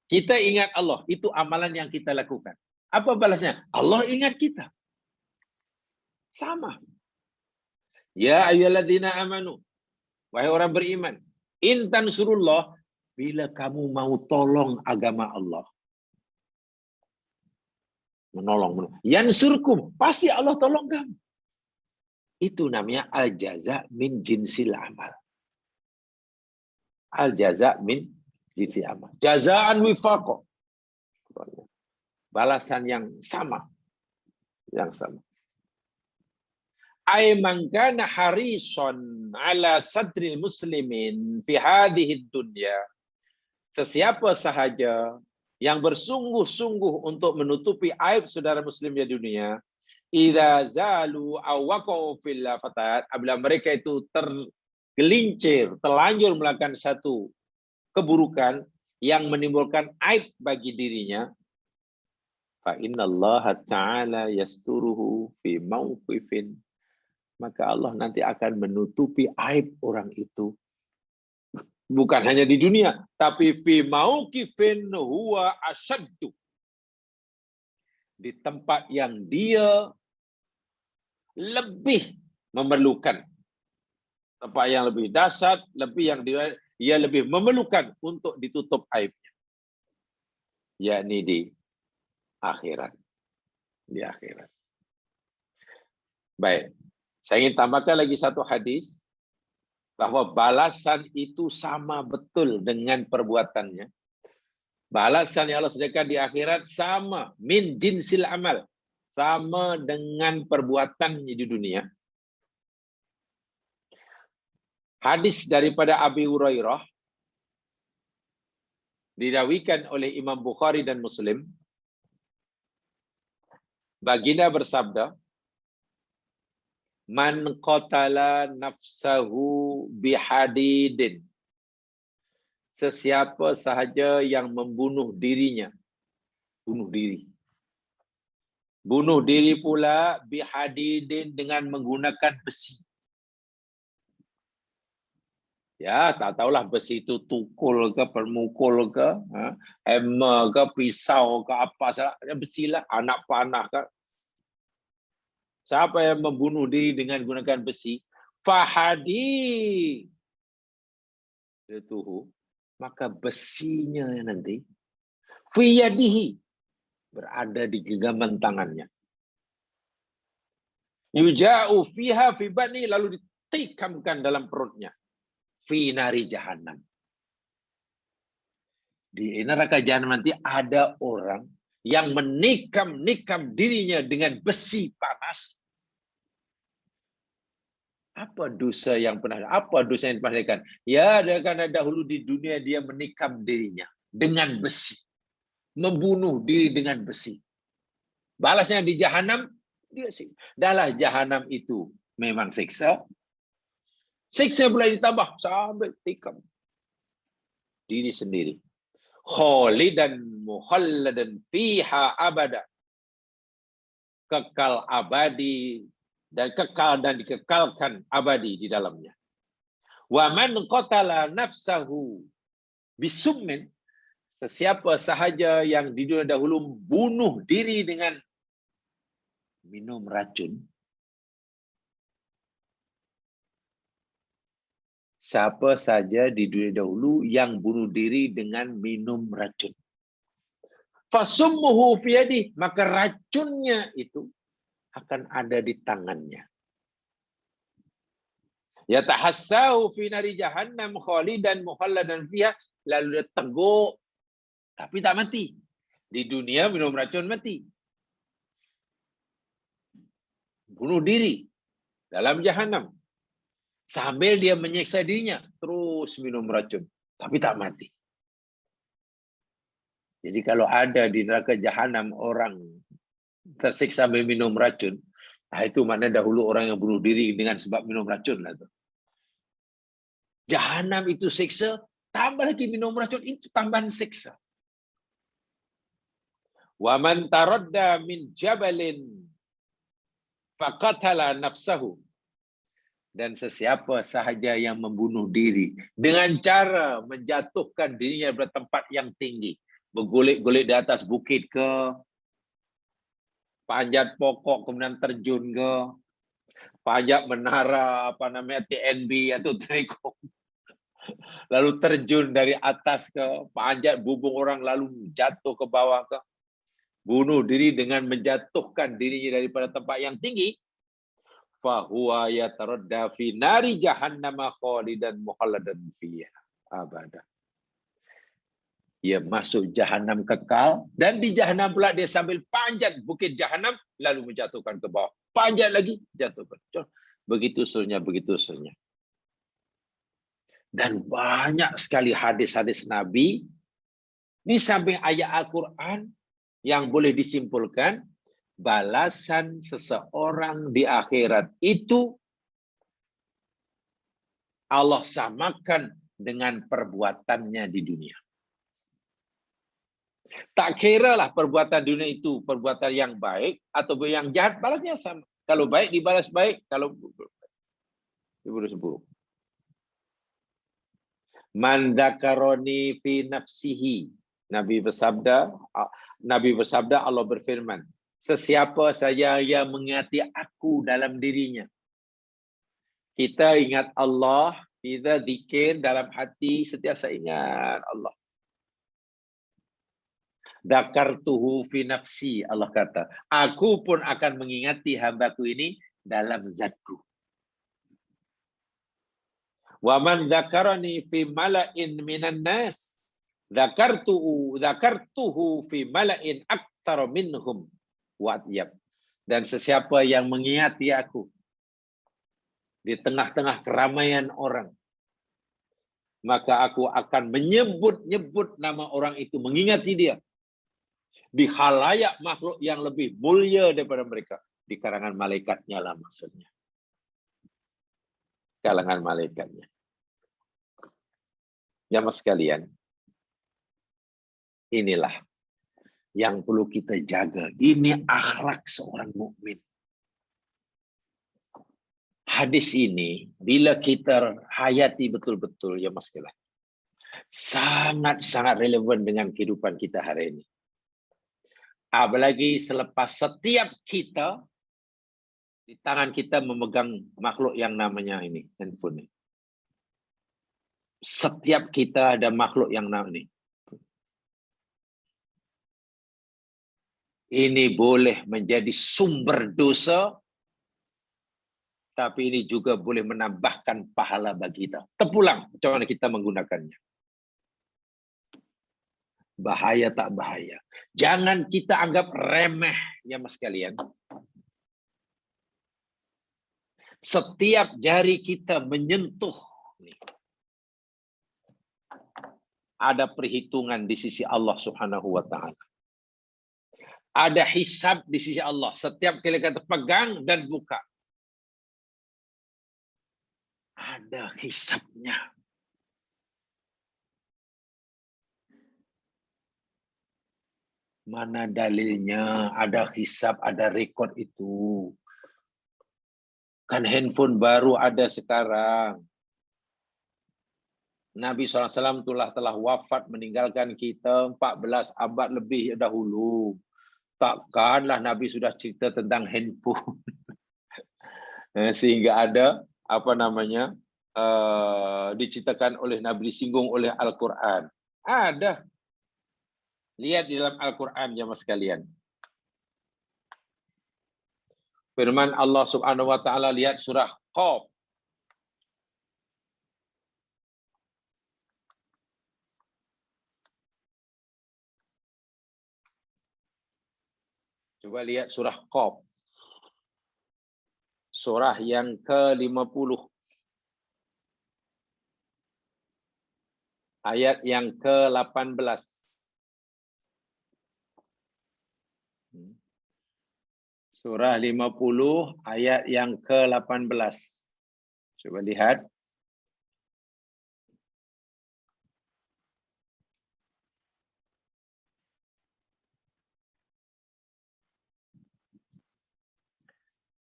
Kita ingat Allah, itu amalan yang kita lakukan. Apa balasnya? Allah ingat kita. Sama. Ya ayyuhalladzina amanu. Wahai orang beriman. In tansurullah. Bila kamu mau tolong agama Allah. Menolong. Yansurkum. Pasti Allah tolong kamu. Itu namanya al-jaza min jinsil amal. Al-jaza min jinsil amal. Jazaan wifaqo. Balasan yang sama. Yang sama. Ay man kana harison ala sadril muslimin fi hadhihi dunya. Sesiapa sahaja yang bersungguh-sungguh untuk menutupi aib saudara muslim di dunia, idza zalu aw waqa'u fil fatat, apabila mereka itu tergelincir, terlanjur melakukan satu keburukan yang menimbulkan aib bagi dirinya, fa innallaha ta'ala yasturuhu fi mawqifin, maka Allah nanti akan menutupi aib orang itu. Bukan hanya di dunia, tapi fi mawqifin huwa asyaddu. Di tempat yang dia lebih memerlukan. Tempat yang lebih dahsyat, lebih yang dia lebih memerlukan untuk ditutup aibnya. Yakni di akhirat. Di akhirat. Baik. Saya ingin tambahkan lagi satu hadis. Bahwa balasan itu sama betul dengan perbuatannya. Balasan yang Allah sediakan di akhirat sama. Min jinsil amal. Sama dengan perbuatannya di dunia. Hadis daripada Abi Hurairah dirawikan oleh Imam Bukhari dan Muslim. Baginda bersabda, man qatala nafsahu bihadidin. sesiapa sahaja yang membunuh dirinya, bunuh diri. Bunuh diri pula bihadidin dengan menggunakan besi. Ya, tak tahulah besi itu tukul ke, permukul ke, hammer ke, pisau ke, apa salah. Besilah, anak panah ke. Siapa yang membunuh diri dengan gunakan besi? Fahadi. Itu, maka besinya nanti fiyadihi, berada di genggaman tangannya. Yuja'u fiha fi batni, lalu ditikamkan dalam perutnya. Fi nari jahannam. Di neraka jahanam nanti ada orang yang menikam dirinya dengan besi panas. Apa dosa yang pernah diperhatikan? Ya, karena dahulu di dunia dia menikam dirinya dengan besi. Membunuh diri dengan besi. Balasnya di jahanam, dia sih. Dahlah jahanam itu memang siksa. Siksa pula ditambah sampai tikam diri sendiri. Khalidan mukhalladan fiha abada. Kekal abadi dan kekal dan dikekalkan abadi di dalamnya. Wa man qatala nafsahu bisummin, sesiapa sahaja yang di dunia dahulu bunuh diri dengan minum racun. Siapa saja di dunia dahulu yang bunuh diri dengan minum racun. Fasummuhu fiyadi, maka racunnya itu akan ada di tangannya. Yatahassau fi nari jahannam khalidan mukhalladan fiha, lalu dia teguk tapi tak mati. Di dunia minum racun mati. Bunuh diri dalam jahanam. Sambil dia menyiksa dirinya, terus minum racun, tapi tak mati. Jadi kalau ada di neraka jahanam orang tersiksa minum racun, itu maknanya dahulu orang yang bunuh diri dengan sebab minum racun lah tu. Jahanam itu siksa, tambah lagi minum racun, itu tambahan siksa. Wa man taradda min jabalin faqatala nafsahu, dan sesiapa sahaja yang membunuh diri dengan cara menjatuhkan dirinya dari tempat yang tinggi, bergolek-golek di atas bukit ke, panjat pokok kemudian terjun ke, panjat menara TNB atau Telekom, lalu terjun dari atas ke, panjat bubung orang lalu jatuh ke bawah ke, bunuh diri dengan menjatuhkan dirinya daripada tempat yang tinggi, fahuwa yataradda fi nari jahannam khalidan mukhalladan fiha abada. Ia masuk jahanam kekal, dan di jahanam pula dia sambil panjat bukit jahanam lalu menjatuhkan ke bawah. Panjat lagi, jatuh ke bawah. Begitu seterusnya, begitu seterusnya. Dan banyak sekali hadis-hadis Nabi di samping ayat Al-Qur'an yang boleh disimpulkan balasan seseorang di akhirat itu Allah samakan dengan perbuatannya di dunia. Tak kira lah perbuatan dunia itu perbuatan yang baik atau yang jahat, balasnya sama. Kalau baik dibalas baik, kalau dibalas buruk. Man dzakaroni fi nafsihi. Nabi bersabda, Allah berfirman, sesiapa saja yang mengingati aku dalam dirinya. Kita ingat Allah, kita zikir dalam hati, sentiasa ingat Allah. Dzakartuhu fi nafsi, Allah kata, aku pun akan mengingati hambaku ini dalam zatku. Wa man dzakarani fi mala'in minan nas, dzakartuhu fi mala'in aktsara minhum wa atyab. Dan sesiapa yang mengingati aku di tengah-tengah keramaian orang, maka aku akan menyebut-nyebut nama orang itu, mengingati dia di khalayak makhluk yang lebih mulia daripada mereka, di kalangan malaikatnya lah maksudnya. Kalangan malaikatnya. Jamaah sekalian, inilah yang perlu kita jaga. Ini akhlak seorang mukmin. Hadis ini, bila kita hayati betul-betul, ya mas sekalian, sangat-sangat relevan dengan kehidupan kita hari ini. Apalagi selepas setiap kita, di tangan kita memegang makhluk yang namanya ini, handphone. Setiap kita ada makhluk yang namanya ini. Ini boleh menjadi sumber dosa, tapi ini juga boleh menambahkan pahala bagi kita. Terpulang macam mana kita menggunakannya. Bahaya tak bahaya. Jangan kita anggap remeh, ya mas sekalian. Setiap jari kita menyentuh, ada perhitungan di sisi Allah Subhanahu wa Ta'ala. Ada hisab di sisi Allah. Setiap kali kita pegang dan buka, ada hisabnya. Mana dalilnya? Ada hisab, ada rekod itu. Kan handphone baru ada sekarang. Nabi SAW telah wafat meninggalkan kita 14 abad lebih dahulu. Takkanlah Nabi sudah cerita tentang handphone. Sehingga ada diceritakan oleh Nabi, disinggung oleh Al-Quran. Ada. Lihat di dalam Al-Quran ya mas sekalian. Firman Allah Subhanahu wa Ta'ala, lihat surah Qaf. Coba lihat surah Qaf. Surah yang ke-50. Ayat yang ke-18. Surah 50 ayat yang ke-18. Coba lihat.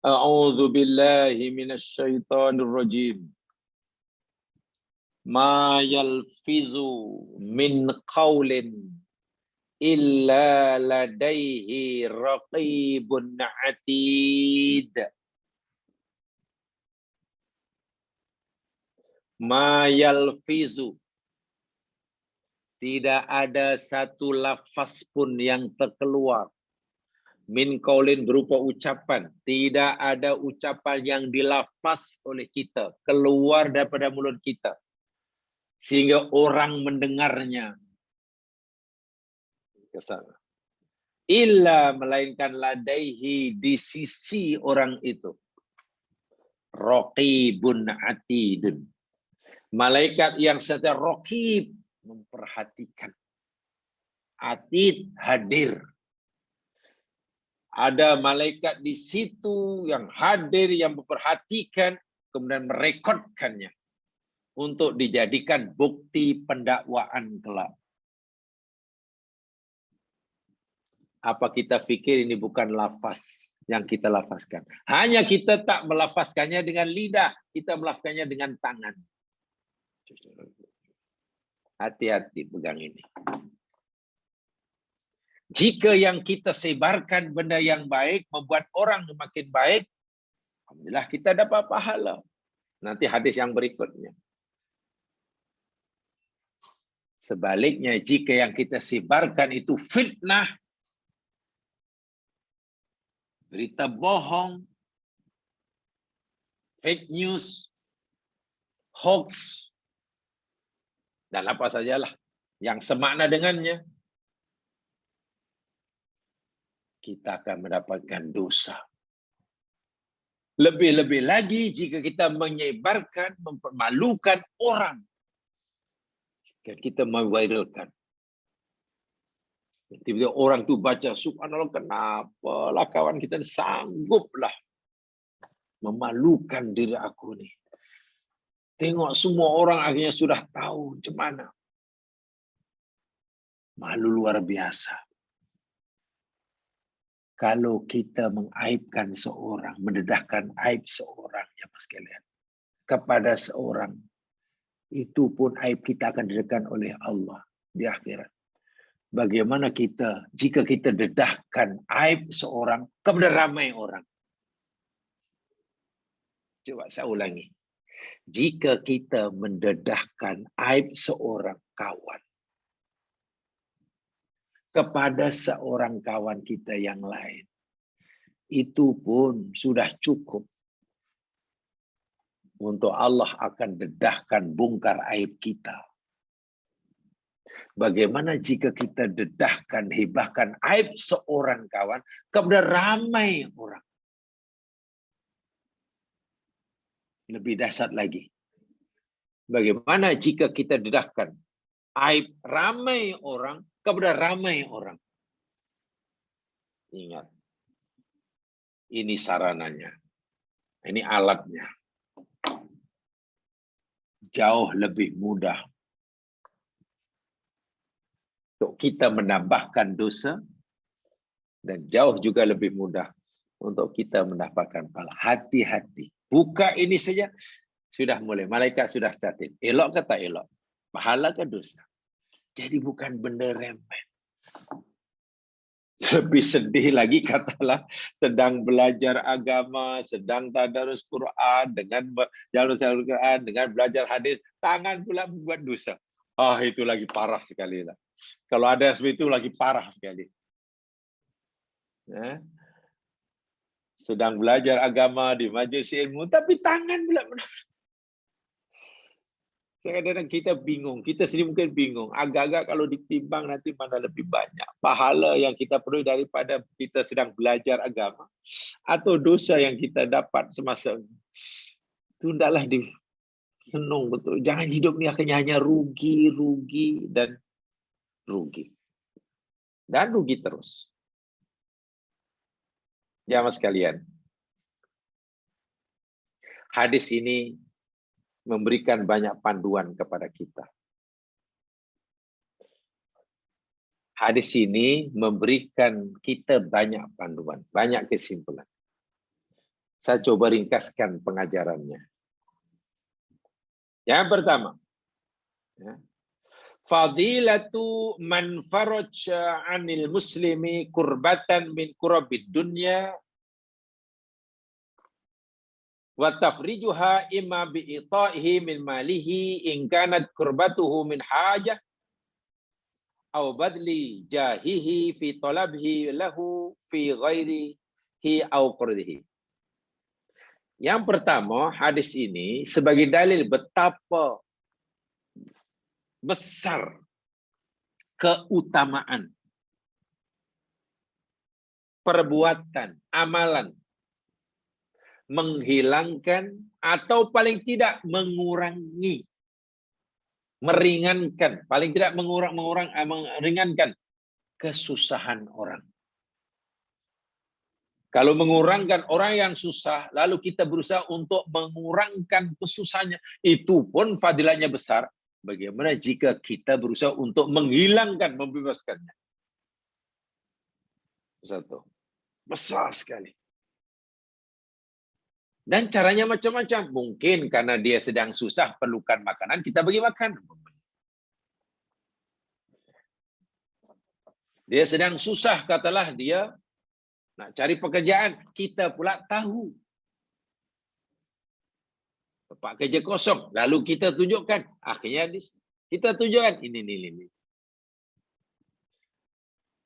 A'udzu billahi minasyaitonir rajim. Ma yalfizu min qaulin illa ladaihi raqibun atid. Ma yalfizu, tidak ada satu lafaz pun yang terkeluar. Min qaulin berupa ucapan. Tidak ada ucapan yang dilafaz oleh kita, keluar daripada mulut kita, sehingga orang mendengarnya. Kesana. Illa, melainkan ladaihi, di sisi orang itu, raqibun atidun, malaikat yang secara raqib, memperhatikan. Atid, hadir. Ada malaikat di situ yang hadir, yang memperhatikan, kemudian merekodkannya untuk dijadikan bukti pendakwaan kelak. Apa kita pikir ini bukan lafaz yang kita lafazkan? Hanya kita tak melafazkannya dengan lidah, kita melafazkannya dengan tangan. Hati-hati pegang ini. Jika yang kita sebarkan benda yang baik, membuat orang makin baik, alhamdulillah kita dapat pahala. Nanti hadis yang berikutnya. Sebaliknya, jika yang kita sebarkan itu fitnah, berita bohong, fake news, hoax, dan apa sajalah yang semakna dengannya, kita akan mendapatkan dosa. Lebih-lebih lagi jika kita menyebarkan, mempermalukan orang. Jika kita memviralkan. Tiba-tiba orang tu baca, subhanallah, kenapalah kawan kita sangguplah memalukan diri aku ni. Tengok semua orang akhirnya sudah tahu macam mana. Malu luar biasa. Kalau kita mengaibkan seorang, mendedahkan aib seorang, ya Mas kalian, kepada seorang, itu pun aib kita akan didedahkan oleh Allah di akhirat. Bagaimana kita jika kita dedahkan aib seorang kepada ramai orang? Coba saya ulangi. Jika kita mendedahkan aib seorang kawan kepada seorang kawan kita yang lain, itu pun sudah cukup untuk Allah akan dedahkan bongkar aib kita. Bagaimana jika kita dedahkan, hibahkan aib seorang kawan kepada ramai orang? Lebih dahsyat lagi. Bagaimana jika kita dedahkan aib ramai orang kepada ramai orang? Ingat, ini sarananya, ini alatnya. Jauh lebih mudah untuk kita menambahkan dosa dan jauh juga lebih mudah untuk kita mendapatkan pahala. Hati-hati. Buka ini saja, sudah mulai. Malaikat sudah catat. Elok ke tak elok? Pahala ke dosa? Jadi bukan benda remeh. Lebih sedih lagi katalah sedang belajar agama, sedang tadarus Quran, dengan jalan Quran, dengan belajar hadis, tangan pula membuat dosa. Itu lagi parah sekali lah. Kalau ada seperti itu lagi parah sekali. Sedang belajar agama di majlis ilmu, tapi tangan pula. Kadang-kadang kita bingung, kita sendiri mungkin bingung. Agak-agak kalau ditimbang nanti mana lebih banyak. Pahala yang kita peroleh daripada kita sedang belajar agama, atau dosa yang kita dapat semasa itu, hendaklah direnung betul. Jangan hidup ni akhirnya hanya rugi, rugi, dan rugi. Dan rugi terus. Jamaah sekalian, hadis ini memberikan banyak panduan kepada kita. Hadis ini memberikan kita banyak panduan, banyak kesimpulan. Saya coba ringkaskan pengajarannya. Yang pertama, fadilatu man faraja 'anil muslimi kurbatan min kurabid dunya wa tafrijuha imma bi ita'ihi min malihi in kanat kurbatuhu min hajah aw badli jahihi fi talabhi lahu fi ghairihi aw qurdihi. Yang pertama, hadis ini sebagai dalil betapa besar keutamaan perbuatan, amalan menghilangkan atau paling tidak mengurangi, meringankan, paling tidak meringankan kesusahan orang. Kalau mengurangkan orang yang susah, lalu kita berusaha untuk mengurangkan kesusahannya, itu pun fadilahnya besar. Bagaimana jika kita berusaha untuk menghilangkan, membebaskannya? Satu. Besar sekali. Dan caranya macam-macam. Mungkin karena dia sedang susah, perlukan makanan, kita bagi makan. Dia sedang susah, katalah dia nak cari pekerjaan, kita pula tahu tempat kerja kosong, lalu kita tunjukkan, akhirnya kita tunjukkan ini.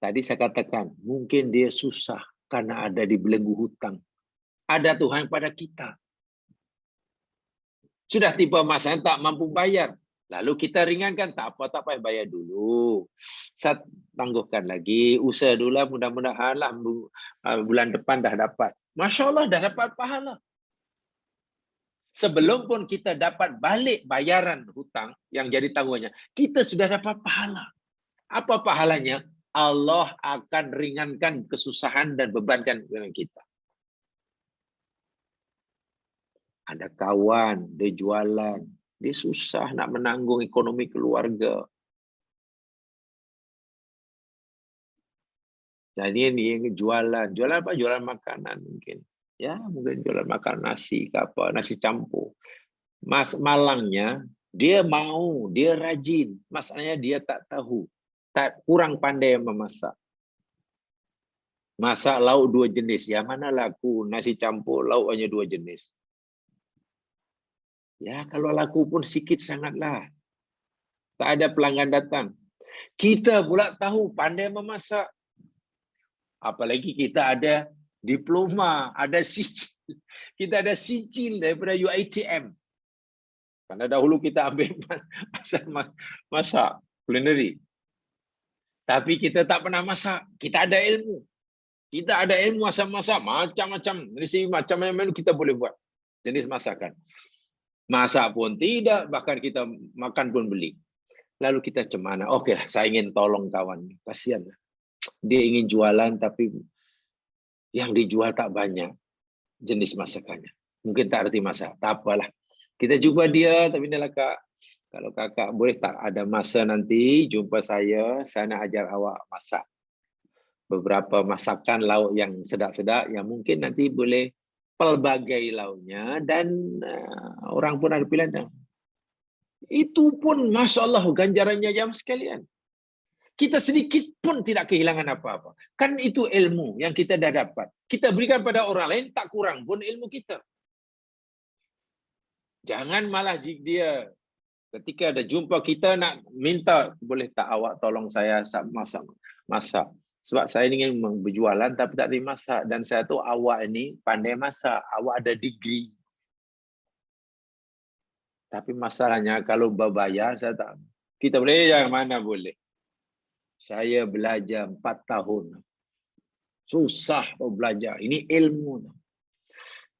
Tadi saya katakan, mungkin dia susah karena ada di belenggu hutang. Ada Tuhan pada kita. Sudah tiba masa yang tak mampu bayar, lalu kita ringankan, tak apa, bayar dulu. Saya tangguhkan lagi, usaha dulu, mudah-mudahan lah bulan depan dah dapat. Masya Allah, dah dapat pahala. Sebelum pun kita dapat balik bayaran hutang yang jadi tanggungannya, kita sudah dapat pahala. Apa pahalanya? Allah akan ringankan kesusahan dan bebankan dengan kita. Ada kawan, dia jualan, dia susah nak menanggung ekonomi keluarga. Jadi dia jualan apa? Jualan makanan mungkin. Ya, mungkin jualan makan nasi ke apa, nasi campur. Mas malangnya dia mau, dia rajin. Masalahnya dia tak tahu, kurang pandai memasak. Masak lauk 2 jenis, yang mana laku? Nasi campur lauk hanya 2 jenis. Ya, kalau laku pun sikit sangatlah. Tak ada pelanggan datang. Kita pula tahu pandai memasak. Apalagi kita ada diploma, ada sijil. Kita ada sijil daripada UiTM. Karena dahulu kita ambil masak culinary. Tapi kita tak pernah masak. Kita ada ilmu. Kita ada ilmu asal masak macam-macam. Resipi macam mana kita boleh buat. Jenis masakan. Masak pun tidak, bahkan kita makan pun beli. Lalu kita cemana. Okeylah, saya ingin tolong kawan. Kasihan. Dia ingin jualan tapi yang dijual tak banyak jenis masakannya. Mungkin tak arti masak. Tak apalah. Kita jumpa dia, tapi inilah Kak. Kalau kakak boleh tak ada masa nanti jumpa saya nak ajar awak masak. Beberapa masakan lauk yang sedap-sedap yang mungkin nanti boleh pelbagai lauknya dan orang pun ada pilihan. Itu pun Masya Allah ganjarannya jam sekalian. Kita sedikit pun tidak kehilangan apa-apa. Kan itu ilmu yang kita dah dapat. Kita berikan pada orang lain tak kurang pun ilmu kita. Jangan malah dia ketika ada jumpa kita nak minta, boleh tak awak tolong saya masak. Sebab saya ingin berjualan tapi tak boleh masak. Dan saya tahu awak ini pandai masak. Awak ada degree. Tapi masalahnya kalau berbayar, saya tak. Kita boleh yang mana boleh. Saya belajar 4 tahun. Susah belajar. Ini ilmu.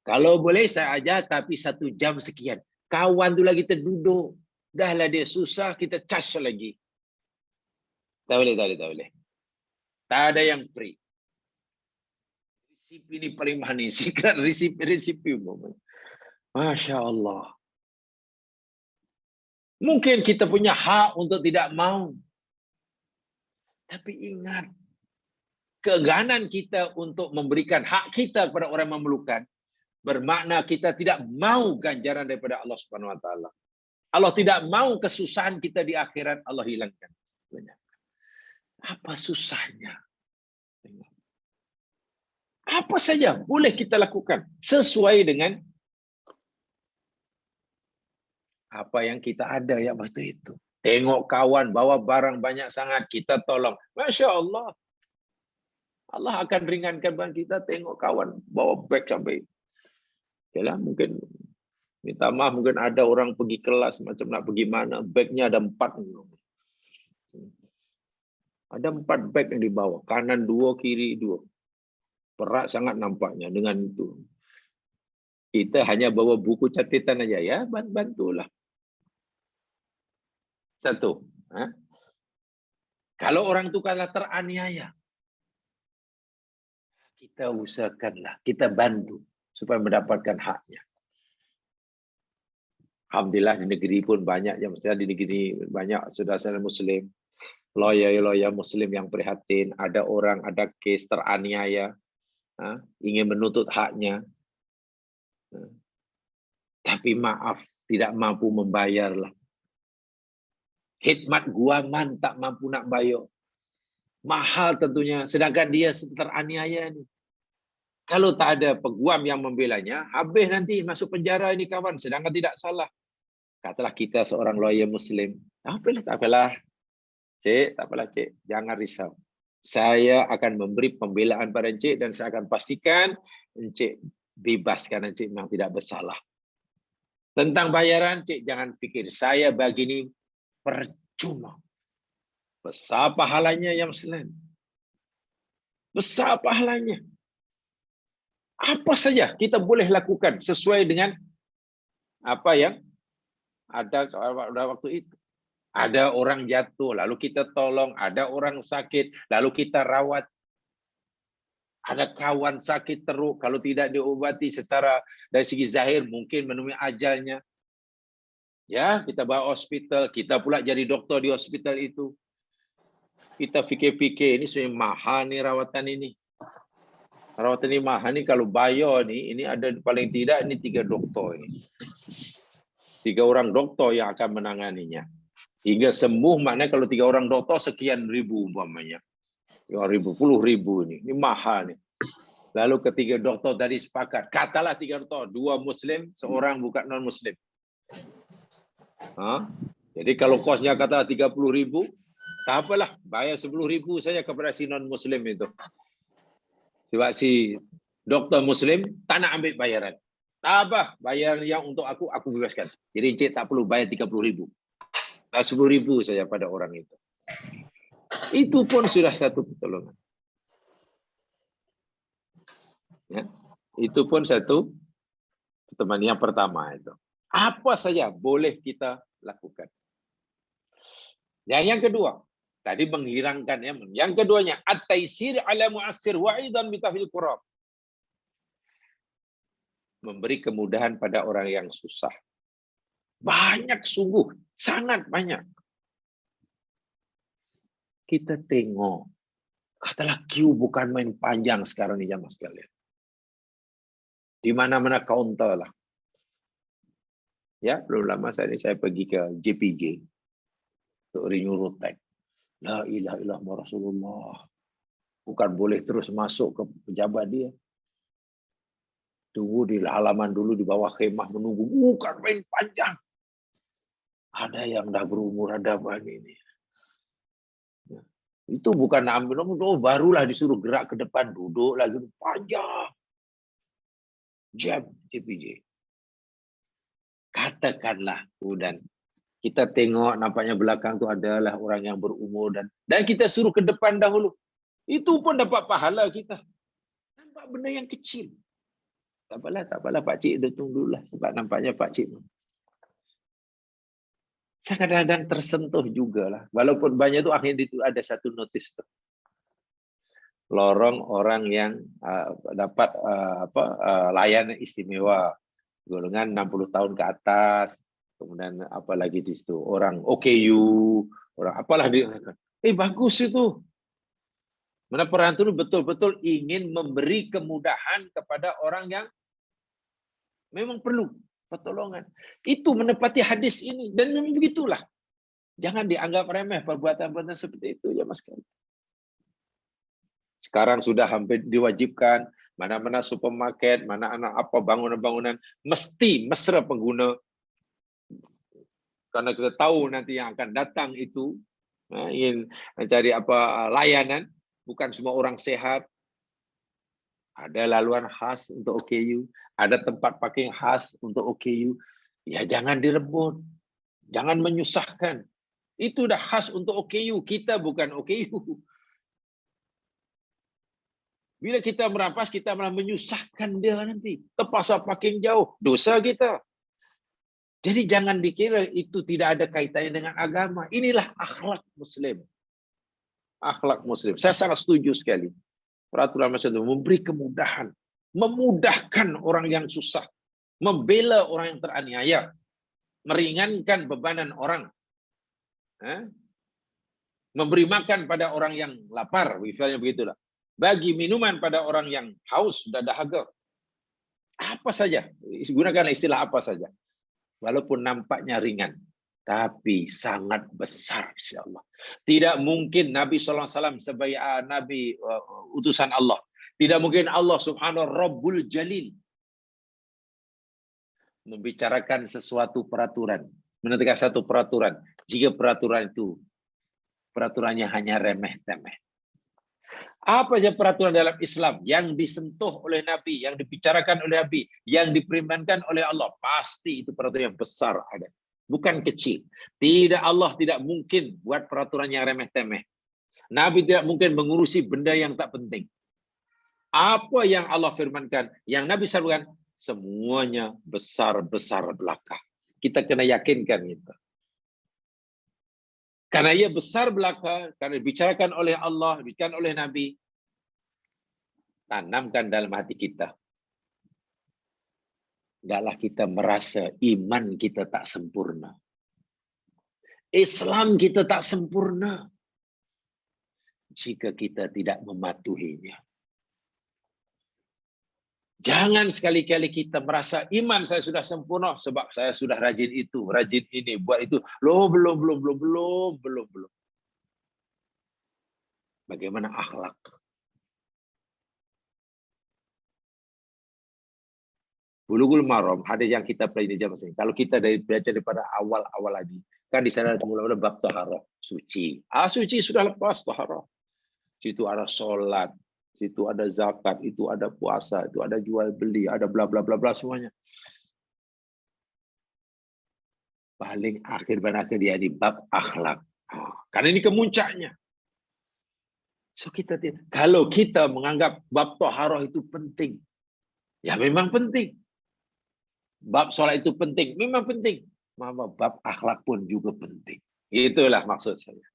Kalau boleh saya ajar tapi 1 jam sekian. Kawan tu lagi terduduk. Dahlah dia susah, kita charge lagi. Tak boleh. Tak ada yang free. Resipi ini paling manis. Secret resipi umum. Masya Allah. Mungkin kita punya hak untuk tidak mau. Tapi ingat. Keengganan kita untuk memberikan hak kita kepada orang yang memerlukan. Bermakna kita tidak mau ganjaran daripada Allah Subhanahu Wa Taala. Allah tidak mau kesusahan kita di akhirat, Allah hilangkan. Apa susahnya? Apa saja boleh kita lakukan sesuai dengan apa yang kita ada ya waktu itu. Tengok kawan bawa barang banyak sangat, kita tolong. Masya Allah. Allah akan ringankan beban kita. Tengok kawan bawa beg sampai. Yalah, mungkin minta maaf, mungkin ada orang pergi kelas macam nak pergi mana, bagnya ada 4. Ada 4 bag yang dibawa, kanan 2, kiri 2. Berat sangat nampaknya dengan itu. Kita hanya bawa buku catatan aja ya, bantulah. 1. Kalau orang itu kala teraniaya, kita usahakanlah, kita bantu supaya mendapatkan haknya. Alhamdulillah di negeri pun banyak, yang mestinya di negeri banyak saudara-saudara Muslim, lawyer Muslim yang prihatin, ada orang, ada kes teraniaya, ingin menuntut haknya, tapi maaf, tidak mampu membayarlah. Khidmat guaman tak mampu nak bayar. Mahal tentunya, sedangkan dia teraniaya ni. Kalau tak ada peguam yang membelanya, habis nanti masuk penjara ini kawan, sedangkan tidak salah. Katalah kita seorang lawyer Muslim. Tak apalah. Cik, tak apalah cik. Jangan risau. Saya akan memberi pembelaan pada Encik dan saya akan pastikan Encik bebaskan Encik memang tidak bersalah. Tentang bayaran, Encik jangan fikir. Saya bagi ini percuma. Besar pahalanya yang selain. Besar pahalanya. Apa saja kita boleh lakukan sesuai dengan apa yang ada waktu itu. Ada orang jatuh, lalu kita tolong. Ada orang sakit, lalu kita rawat. Ada kawan sakit teruk, kalau tidak diobati secara dari segi zahir, mungkin menemui ajalnya. Ya, kita bawa hospital, kita pula jadi doktor di hospital itu. Kita fikir-fikir ini sebenarnya mahal nih rawatan ini. Rawatan ini mahal nih, kalau bayar nih, ini ada paling tidak ini 3 doktor ini. 3 orang doktor yang akan menanganinya. Hingga sembuh, maknanya kalau 3 orang doktor sekian ribu umpamanya. 1000, 10.000 ini mahal nih. Lalu ketiga doktor tadi sepakat, katalah 3 doktor, 2 muslim, seorang bukan non muslim. Jadi kalau kosnya kata 30.000, tak apalah, bayar 10.000 saja kepada si non muslim itu. Sebab si doktor muslim tak nak ambil bayaran. Tak apa, bayar yang untuk aku bebaskan. Jadi encik tak perlu bayar 30.000. 10.000 saja pada orang itu. Itu pun sudah satu pertolongan. Ya, itu pun satu teman yang pertama itu. Apa saja boleh kita lakukan. Yang kedua, tadi menghilangkan ya. Yang keduanya, at-taisir ala mu'assir wa aidan bi tahfil qurab. Memberi kemudahan pada orang yang susah. Banyak sungguh, sangat banyak. Kita tengok, katalah queue bukan main panjang sekarang ni jamaah sekalian. Di mana-mana kaunter lah. Ya, belum lama saya pergi ke JPJ untuk renew road tax. La ilaha illallah Rasulullah. Bukan boleh terus masuk ke pejabat dia. Tunggu di halaman dulu di bawah khemah menunggu. Bukan main panjang. Ada yang dah berumur, ada apa ini. Ya. Itu bukan ambil nomor, barulah disuruh gerak ke depan, duduk lagi panjang. Jam JPJ. Katakanlah, dan kita tengok nampaknya belakang tu adalah orang yang berumur dan kita suruh ke depan dahulu. Itu pun dapat pahala kita. Nampak benda yang kecil. Tak apalah Pak Cik datang dululah sebab nampaknya Pak Cik. Saya kadang-kadang tersentuh jugalah. Walaupun banyak tu akhirnya itu ada satu notis tu. Lorong orang yang dapat layanan istimewa. Golongan 60 tahun ke atas, kemudian apalagi di situ orang OKU, orang apalah dia. Bagus itu. Mana perantau betul-betul ingin memberi kemudahan kepada orang yang memang perlu pertolongan. Itu menepati hadis ini dan memang begitulah. Jangan dianggap remeh perbuatan-perbuatan seperti itu ya Mas. Sekarang sudah hampir diwajibkan. Mana-mana supermarket, mana-mana apa bangunan-bangunan, mesti mesra pengguna. Karena kita tahu nanti yang akan datang itu, ingin mencari apa layanan, bukan semua orang sehat. Ada laluan khas untuk OKU, ada tempat parking khas untuk OKU. Ya jangan direbut, jangan menyusahkan. Itu dah khas untuk OKU, kita bukan OKU. Bila kita merampas, kita malah menyusahkan dia nanti. Terpaksa parking jauh, dosa kita. Jadi jangan dikira itu tidak ada kaitannya dengan agama. Inilah akhlak Muslim. Akhlak Muslim. Saya sangat setuju sekali. Peraturan masyarakat memberi kemudahan. Memudahkan orang yang susah. Membela orang yang teraniaya. Meringankan bebanan orang. Memberi makan pada orang yang lapar. Misalnya begitulah. Bagi minuman pada orang yang haus, sudah dahaga. Apa saja, gunakan istilah apa saja. Walaupun nampaknya ringan, tapi sangat besar insyaAllah. Tidak mungkin Nabi SAW sebagai Nabi utusan Allah. Tidak mungkin Allah subhanahu Rabbul Jalil membicarakan sesuatu peraturan. Menentukan satu peraturan. Jika peraturan itu, peraturannya hanya remeh-temeh. Apa saja peraturan dalam Islam yang disentuh oleh Nabi, yang dibicarakan oleh Nabi, yang diperingatkan oleh Allah, pasti itu peraturan yang besar ada. Bukan kecil. Allah tidak mungkin buat peraturan yang remeh-temeh. Nabi tidak mungkin mengurusi benda yang tak penting. Apa yang Allah firmankan, yang Nabi sabdakan, semuanya besar-besar belaka. Kita kena yakinkan itu. Karena ia besar belaka, karena dibicarakan oleh Allah, dibicarakan oleh Nabi, tanamkan dalam hati kita. Tidaklah kita merasa iman kita tak sempurna. Islam kita tak sempurna. jika kita tidak mematuhinya. Jangan sekali-kali kita merasa iman saya sudah sempurna sebab saya sudah rajin itu, rajin ini, buat itu. Loh, belum. Bagaimana akhlak? Bulughul Maram, hadis yang kita pelajari jam ini. Kalau kita belajar daripada awal-awal lagi, kan di sana mula-mula bab taharah, suci. Suci sudah lepas taharah. Situ ada solat, situ ada zakat, itu ada puasa, itu ada jual beli, ada bla bla bla bla semuanya. Paling akhir dia di bab akhlak. Karena ini kemuncaknya. So kalau kita menganggap bab taharah itu penting, ya memang penting. Bab sholat itu penting, memang penting. Mama bab akhlak pun juga penting. Itulah maksud saya.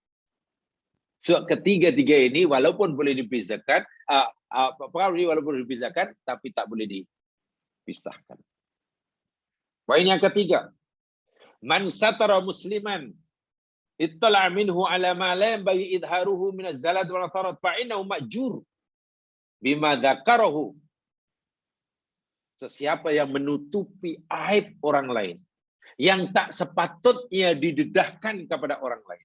So ketiga-tiga ini walaupun boleh dipisahkan, walaupun dipisahkan, tapi tak boleh dipisahkan. Poin yang ketiga, man satara musliman ittala minhu ala ma la yanbaghi idharuhu min az-zalad wal tarat fa innahu ma'jur bima dzakarahu. Sesiapa yang menutupi aib orang lain yang tak sepatutnya didedahkan kepada orang lain.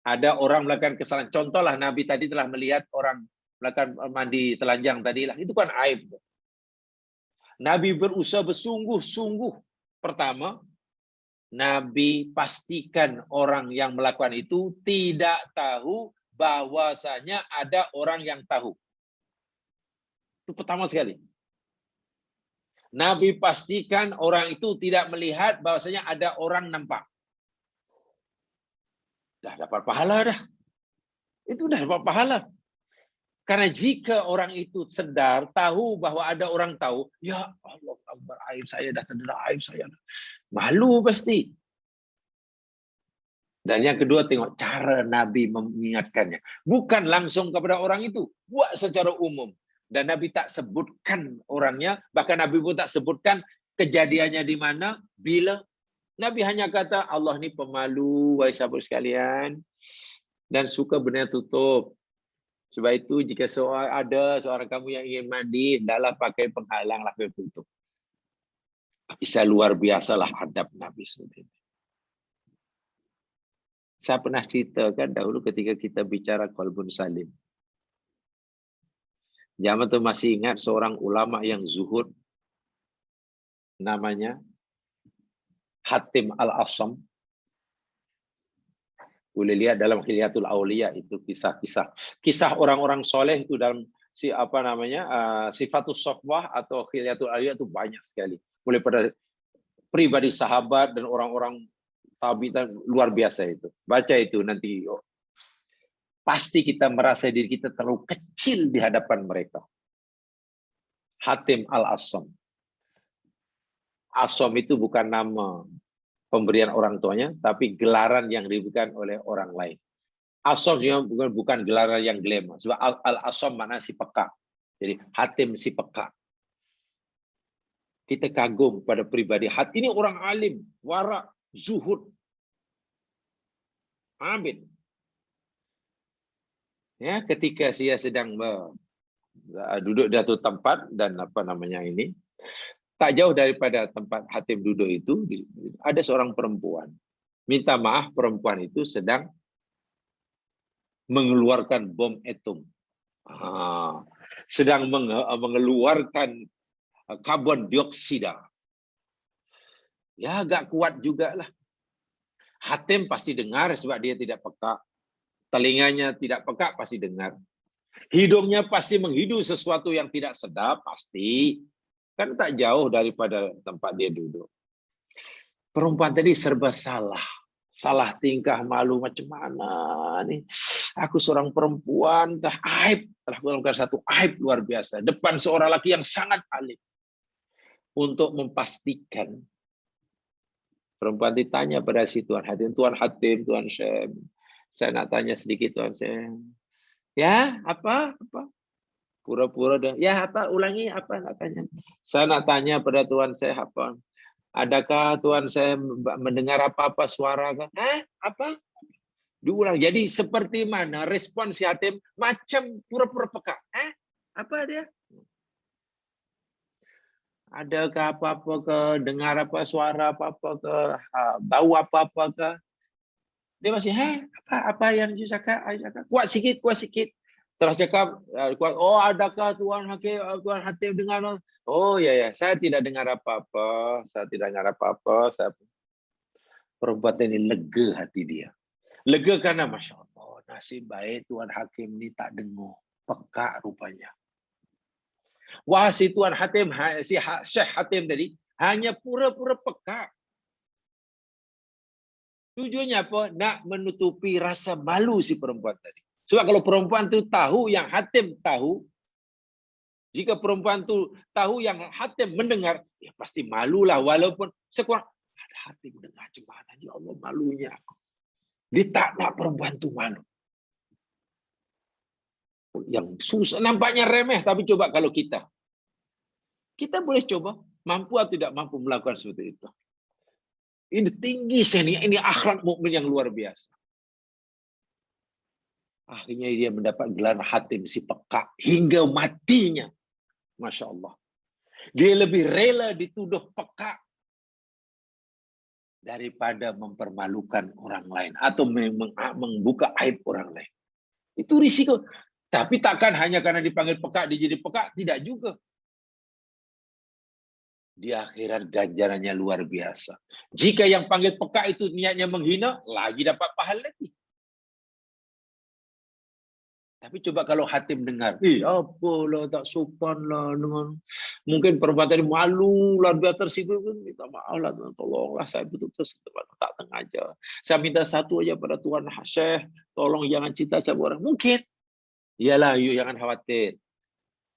Ada orang melakukan kesalahan. Contohlah Nabi tadi telah melihat orang melakukan mandi telanjang tadilah. Itu kan aib. Nabi berusaha bersungguh-sungguh. Pertama, Nabi pastikan orang yang melakukan itu tidak tahu bahwasanya ada orang yang tahu. Itu pertama sekali. Nabi pastikan orang itu tidak melihat bahwasanya ada orang nampak. Dah dapat pahala dah. Itu dah dapat pahala. Karena jika orang itu sedar, tahu bahwa ada orang tahu, ya Allah, aib saya dah terdedah, aib saya dah. Malu pasti. Dan yang kedua, tengok cara Nabi mengingatkannya. Bukan langsung kepada orang itu. Buat secara umum. Dan Nabi tak sebutkan orangnya, bahkan Nabi pun tak sebutkan kejadiannya di mana, bila. Nabi hanya kata, Allah ni pemalu, wahai sahabat sekalian, dan suka benda tutup. Sebab itu, jika ada seorang kamu yang ingin mandi, hendaklah pakai penghalang, lah tutup. Bisa luar biasalah adab Nabi seperti ini. Saya pernah ceritakan dahulu ketika kita bicara qalbun salim. Zaman itu masih ingat seorang ulama yang zuhud, namanya Hatim Al-Asam. Boleh lihat dalam Hilyatul Auliya itu kisah orang-orang soleh itu dalam Sifatus Sofwah atau Hilyatul Auliya itu banyak sekali. Mulai pada pribadi sahabat dan orang-orang tabi'in, luar biasa itu. Baca itu nanti. Pasti kita merasa diri kita terlalu kecil di hadapan mereka. Hatim Al-Asam. Asam itu bukan nama pemberian orang tuanya, tapi gelaran yang diberikan oleh orang lain. Asam bukan gelaran yang glamour. Sebab Al-Asam makna si peka. Jadi Hatim si peka. Kita kagum pada pribadi Hatim. Ini orang alim, warak, zuhud, abid. Ya, ketika saya sedang duduk di satu tempat dan tak jauh daripada tempat Hatim duduk itu ada seorang perempuan. Minta maaf, perempuan itu sedang mengeluarkan bom atom. Sedang mengeluarkan karbon dioksida. Ya, agak kuat juga lah. Hatim pasti dengar sebab dia tidak peka. Telinganya tidak peka, pasti dengar. Hidungnya pasti menghidu sesuatu yang tidak sedap, pasti. Kan tak jauh daripada tempat dia duduk. Perempuan tadi serba salah. Salah tingkah, malu macam mana nih. Aku seorang perempuan, telah melakukan satu aib luar biasa. Depan seorang laki yang sangat alim. Untuk memastikan. Perempuan ditanya pada si Tuan Hatim, Tuan Hatim, Tuan Syekh. Saya nak tanya sedikit Tuan Syekh. Ya, apa? Pura-pura dan ya apa? Ulangi apa nak tanya? Saya nak tanya pada Tuan Syekh apa? Adakah Tuan Syekh mendengar apa-apa suara? Apa? Diulang. Jadi seperti mana respon si Hatim? Macam pura-pura peka. Apa dia? Adakah apa-apa ke? Dengar apa suara apa-apa ke? Bau apa-apa ke? Dia masih, apa yang you cakap? Kuat sikit, kuat sikit. Setelah cakap, kuat, oh adakah Tuan Hatim dengar? Oh ya, saya tidak dengar apa-apa. Saya tidak dengar apa-apa. Perempuan ini lega hati dia. Lega karena Masya Allah, nasib baik Tuan Hakim ini tak dengar. Peka rupanya. Wah, si Tuan Hatim, si Syekh Hatim tadi, hanya pura-pura peka. Tujuannya apa? Nak menutupi rasa malu si perempuan tadi. Sebab kalau perempuan tu tahu yang Hatim tahu, jika perempuan tu tahu yang Hatim mendengar, ya pasti malulah. Walaupun sekurang, ada Hatim dengar gimana, ya Allah malunya aku. Dia tak nak perempuan tu malu. Yang susah, nampaknya remeh, tapi coba kalau kita boleh coba, mampu atau tidak mampu melakukan seperti itu. Ini tinggi seni, ini akhlak mukmin yang luar biasa. Akhirnya dia mendapat gelar Hatim si peka hingga matinya. Masya Allah. Dia lebih rela dituduh peka daripada mempermalukan orang lain atau membuka aib orang lain. Itu risiko. Tapi takkan hanya karena dipanggil peka, dia jadi peka. Tidak juga. Di akhirat ganjarannya luar biasa. Jika yang panggil peka itu niatnya menghina, lagi dapat pahala lagi. Tapi coba kalau Hatim dengar, apalah tak sopan lah dengan mungkin perbuatan malu lah, biar tersinggung, minta maaf lah, tolonglah saya betul-betul tak sengaja. Saya minta satu aja pada Tuan Syekh, tolong jangan cerita sama orang. Mungkin, iyalah, you jangan khawatir.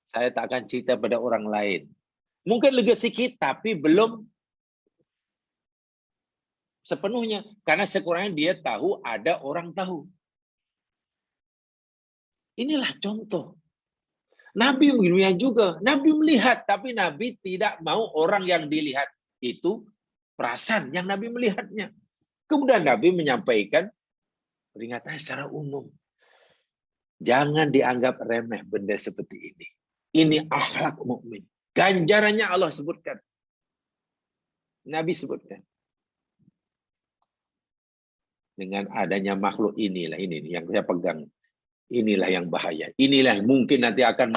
Saya tak akan cerita pada orang lain. Mungkin lega sikit, tapi belum sepenuhnya. Karena sekurangnya dia tahu ada orang tahu. Inilah contoh. Nabi begini juga. Nabi melihat, tapi Nabi tidak mau orang yang dilihat itu perasan yang Nabi melihatnya. Kemudian Nabi menyampaikan peringatan secara umum. Jangan dianggap remeh benda seperti ini. Ini akhlak mukmin. Ganjarannya Allah sebutkan. Nabi sebutkan. Dengan adanya makhluk inilah, ini yang saya pegang. Inilah yang bahaya. Inilah yang mungkin nanti akan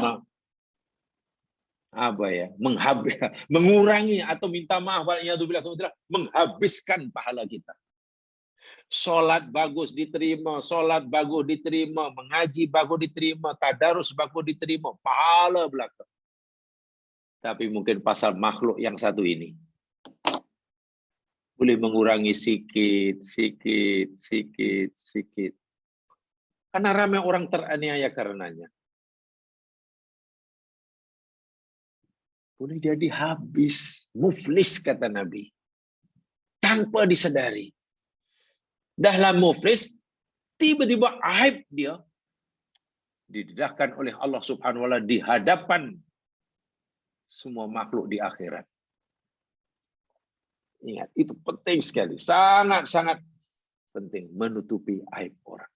mengurangi atau minta maaf, menghabiskan pahala kita. Sholat bagus diterima, sholat bagus diterima, mengaji bagus diterima, tadarus bagus diterima, pahala belakang. Tapi mungkin pasal makhluk yang satu ini boleh mengurangi sikit. Karena ramai orang teraniaya karenanya. Boleh jadi habis, muflis kata Nabi. Tanpa disadari. Dalam muflis, tiba-tiba aib dia didedahkan oleh Allah Subhanahu wa Ta'ala di hadapan semua makhluk di akhirat. Ingat, itu penting sekali. Sangat-sangat penting menutupi aib orang.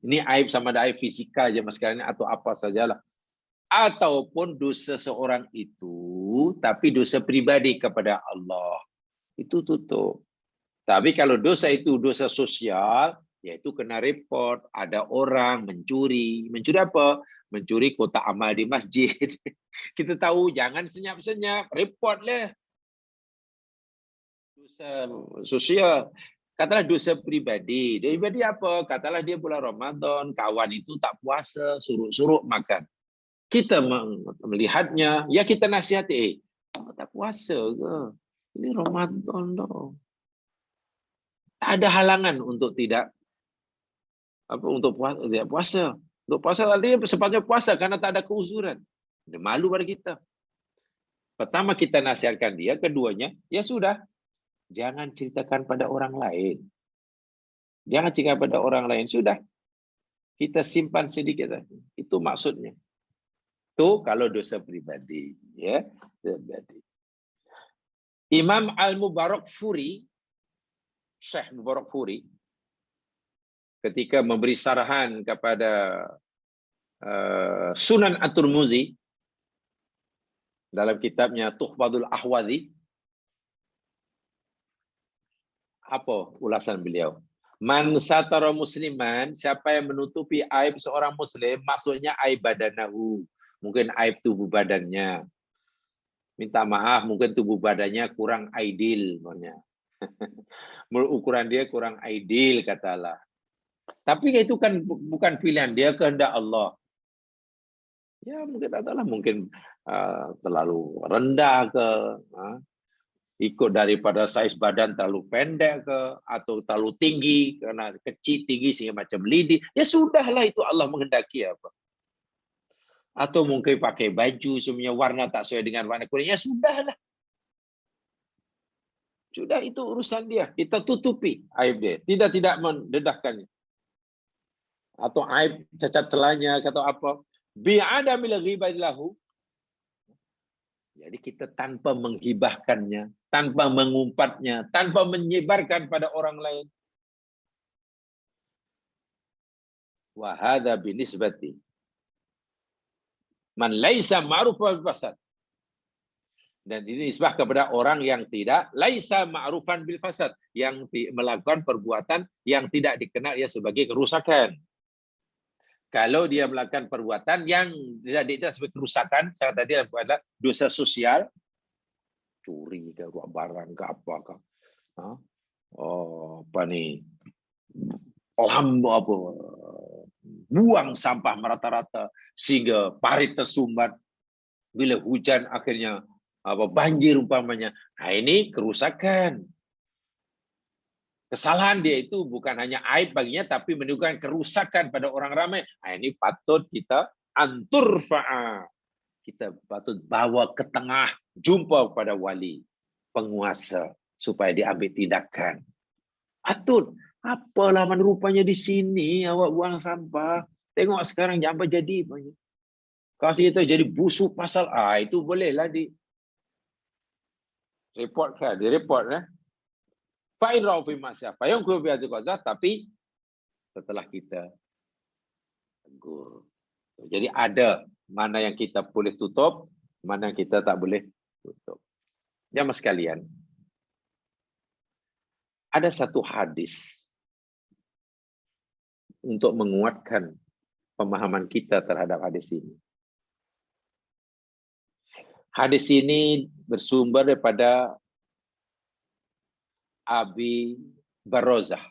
Ini aib sama ada aib fisika aja mas sekalian atau apa sajalah. Ataupun dosa seorang itu, tapi dosa pribadi kepada Allah. Itu tutup. Tapi kalau dosa itu dosa sosial, yaitu kena report. Ada orang mencuri. Mencuri apa? Mencuri kotak amal di masjid. Kita tahu, jangan senyap-senyap. Report lah. Dosa sosial. Katalah dosa pribadi. Pribadi apa? Katalah dia bulan Ramadan, kawan itu tak puasa, suruh-suruh makan. Kita melihatnya, ya kita nasihati, tak puasa ke? Ini Ramadan dong. Tak ada halangan untuk tidak puasa. Untuk puasa artinya sepatutnya puasa karena tak ada keuzuran. Dia malu pada kita. Pertama kita nasihatkan dia, keduanya ya sudah, jangan ceritakan pada orang lain. Jangan ceritakan pada orang lain, sudah. Kita simpan sedikit. Itu maksudnya. Itu kalau dosa pribadi, ya. Imam Al-Mubarakfuri, Syekh Mubarakfuri, ketika memberi sarahan kepada Sunan At-Tirmizi dalam kitabnya Tuhfatul Ahwazi, apa ulasan beliau? Man satara musliman, siapa yang menutupi aib seorang muslim, maksudnya aib badanahu, mungkin aib tubuh badannya. Minta maaf, mungkin tubuh badannya kurang ideal, makanya. Ukuran dia kurang ideal, katalah. Tapi itu kan bukan pilihan dia, kehendak Allah. Ya mungkin adalah mungkin terlalu rendah ke, ikut daripada saiz badan terlalu pendek ke, atau terlalu tinggi karena kecil tinggi sehingga macam lidi. Ya sudahlah, itu Allah menghendaki apa. Atau mungkin pakai baju semuanya warna tak sesuai dengan warna kulit. Ya sudahlah. Sudah, itu urusan dia. Kita tutupi aib dia. Tidak mendedahkannya. Atau aib cacat celanya atau apa. Bi'adamil ghibati lahu. Jadi kita tanpa menghibahkannya, tanpa mengumpatnya, tanpa menyebarkan pada orang lain. Wa hadza binisbati man laisa ma'ruf bil fasad. Dan ini nisbah kepada orang yang tidak laisa ma'rufan bil fasad, yang melakukan perbuatan yang tidak dikenal ia sebagai kerusakan. Kalau dia melakukan perbuatan yang tidak dikenal sebagai kerusakan, saya tadi adalah dosa sosial, curi ke barang ke apa ke, apa nih, buang sampah merata-rata sehingga parit tersumbat, bila hujan akhirnya banjir umpamanya. Nah, ini kerusakan. Kesalahan dia itu bukan hanya aib baginya, tapi menimbulkan kerusakan pada orang ramai. Nah, ini patut kita anturfa'a. Kita patut bawa ke tengah, jumpa pada wali, penguasa, supaya diambil tindakan. Patut. Apa laman rupanya di sini awak buang sampah. Tengok sekarang apa jadi. Kalau kita jadi busuk pasal, itu bolehlah di report kan, di report kan. Fa'in ra'u fi ma'siyah, fa'yun ku bi'ati qadha, tapi setelah kita tegur. Jadi ada mana yang kita boleh tutup, mana yang kita tak boleh tutup. Jamaah sekalian, ada satu hadis untuk menguatkan pemahaman kita terhadap hadis ini. Hadis ini bersumber daripada Abi Barozah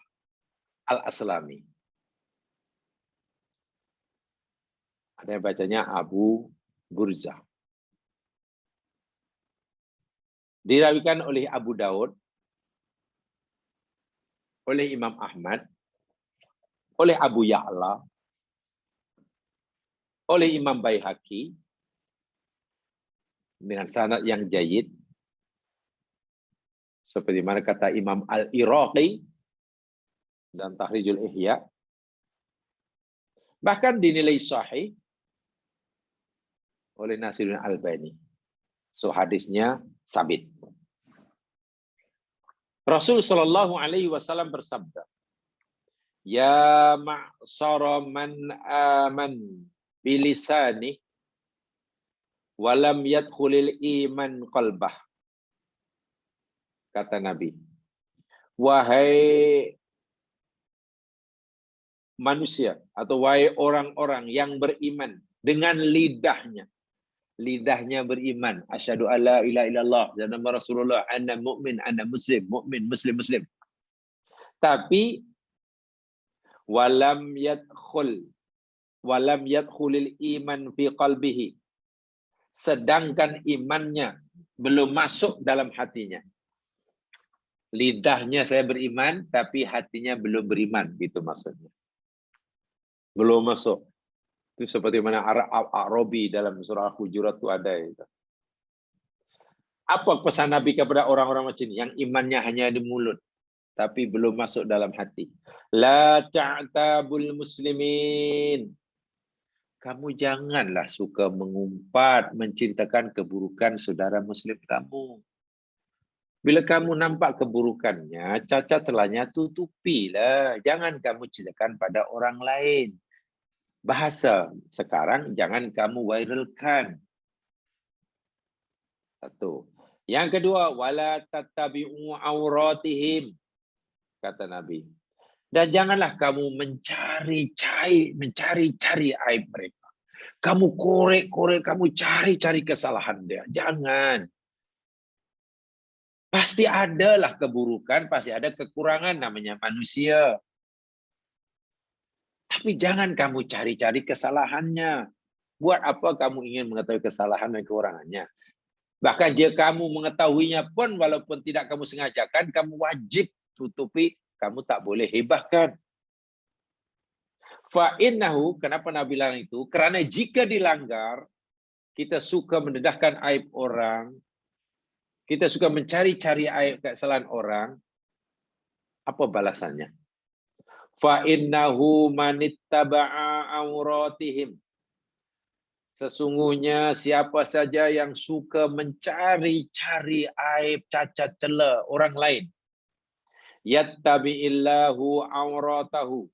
Al-Aslami. Ada yang bacanya Abu Burzah. Dirawikan oleh Abu Daud, oleh Imam Ahmad, oleh Abu Ya'la, oleh Imam Baihaqi, dengan sanad yang jayyid, seperti mana kata Imam Al-Iraqi dan Tahrijul Ihya, bahkan dinilai sahih oleh Nasiruddin Albani. So hadisnya sabit. Rasul sallallahu alaihi wasallam bersabda, "Ya ma'syara man aman bilisani walam yadkhulil iman qalbah." Kata Nabi, wahai manusia atau wahai orang-orang yang beriman dengan lidahnya. Lidahnya beriman, asyhadu alla ilaha illallah wa anna rasulullah, anna mu'min, anna muslim, mu'min, muslim, muslim. Tapi walam yadkhulil iman fi qalbihi, sedangkan imannya belum masuk dalam hatinya. Lidahnya saya beriman, tapi hatinya belum beriman, gitu maksudnya. Belum masuk. Itu seperti mana Arabi dalam surah Al-Hujurat itu ada. Itu. Apa pesan Nabi kepada orang-orang macam ini? Yang imannya hanya di mulut, tapi belum masuk dalam hati. La ta'tabul muslimin. Kamu janganlah suka mengumpat, menceritakan keburukan saudara muslim kamu. Bila kamu nampak keburukannya, cacat celahnya, tutupilah. Jangan kamu ceritakan pada orang lain. Bahasa sekarang jangan kamu viralkan. Satu. Yang kedua, wala tattabi'u auratihim, kata Nabi. Dan janganlah kamu mencari-cari aib mereka. Kamu korek-korek, kamu cari-cari kesalahan dia. Jangan. Pasti adalah keburukan, pasti ada kekurangan, namanya manusia. Tapi jangan kamu cari-cari kesalahannya. Buat apa kamu ingin mengetahui kesalahan dan kekurangannya? Bahkan jika kamu mengetahuinya pun, walaupun tidak kamu sengajakan, kamu wajib tutupi, kamu tak boleh hebahkan. Fa'innahu, kenapa Nabi bilang itu? Kerana jika dilanggar, kita suka mendedahkan aib orang, kita suka mencari-cari aib kesalahan orang, apa balasannya? Fa'innahu manittaba'a auratihim. Sesungguhnya siapa saja yang suka mencari-cari aib, cacat celah orang lain, yattabi'illahu auratahu,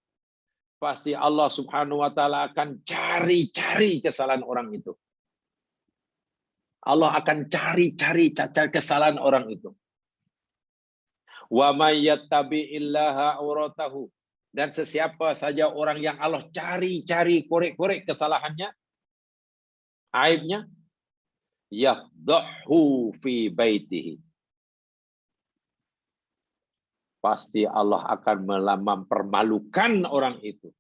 pasti Allah Subhanahu wa taala akan cari-cari kesalahan orang itu. Allah akan cari-cari cacat kesalahan orang itu. Wa may yattabi'illaha auratahu, dan sesiapa saja orang yang Allah cari-cari korek-korek kesalahannya, aibnya, yafdahu fi baitihi, pasti Allah akan mempermalukan orang itu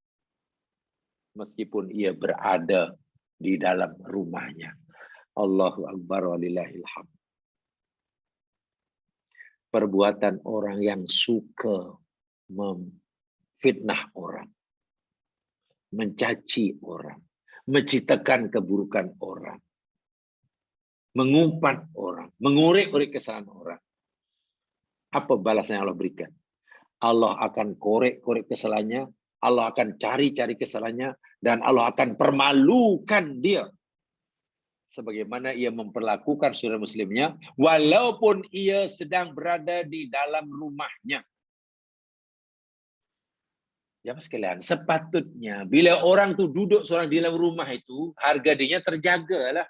meskipun ia berada di dalam rumahnya. Allahu akbar walillahil hamd. Perbuatan orang yang suka memfitnah orang, mencaci orang, menciptakan keburukan orang, mengumpat orang, mengorek-orek kesalahan orang. Apa balasan yang Allah berikan? Allah akan korek-korek kesalahannya, Allah akan cari-cari kesalahannya, dan Allah akan permalukan dia sebagaimana ia memperlakukan saudara muslimnya, walaupun ia sedang berada di dalam rumahnya. Jamaah sekalian, sepatutnya bila orang tu duduk seorang di dalam rumah itu, harga dirinya terjagalah.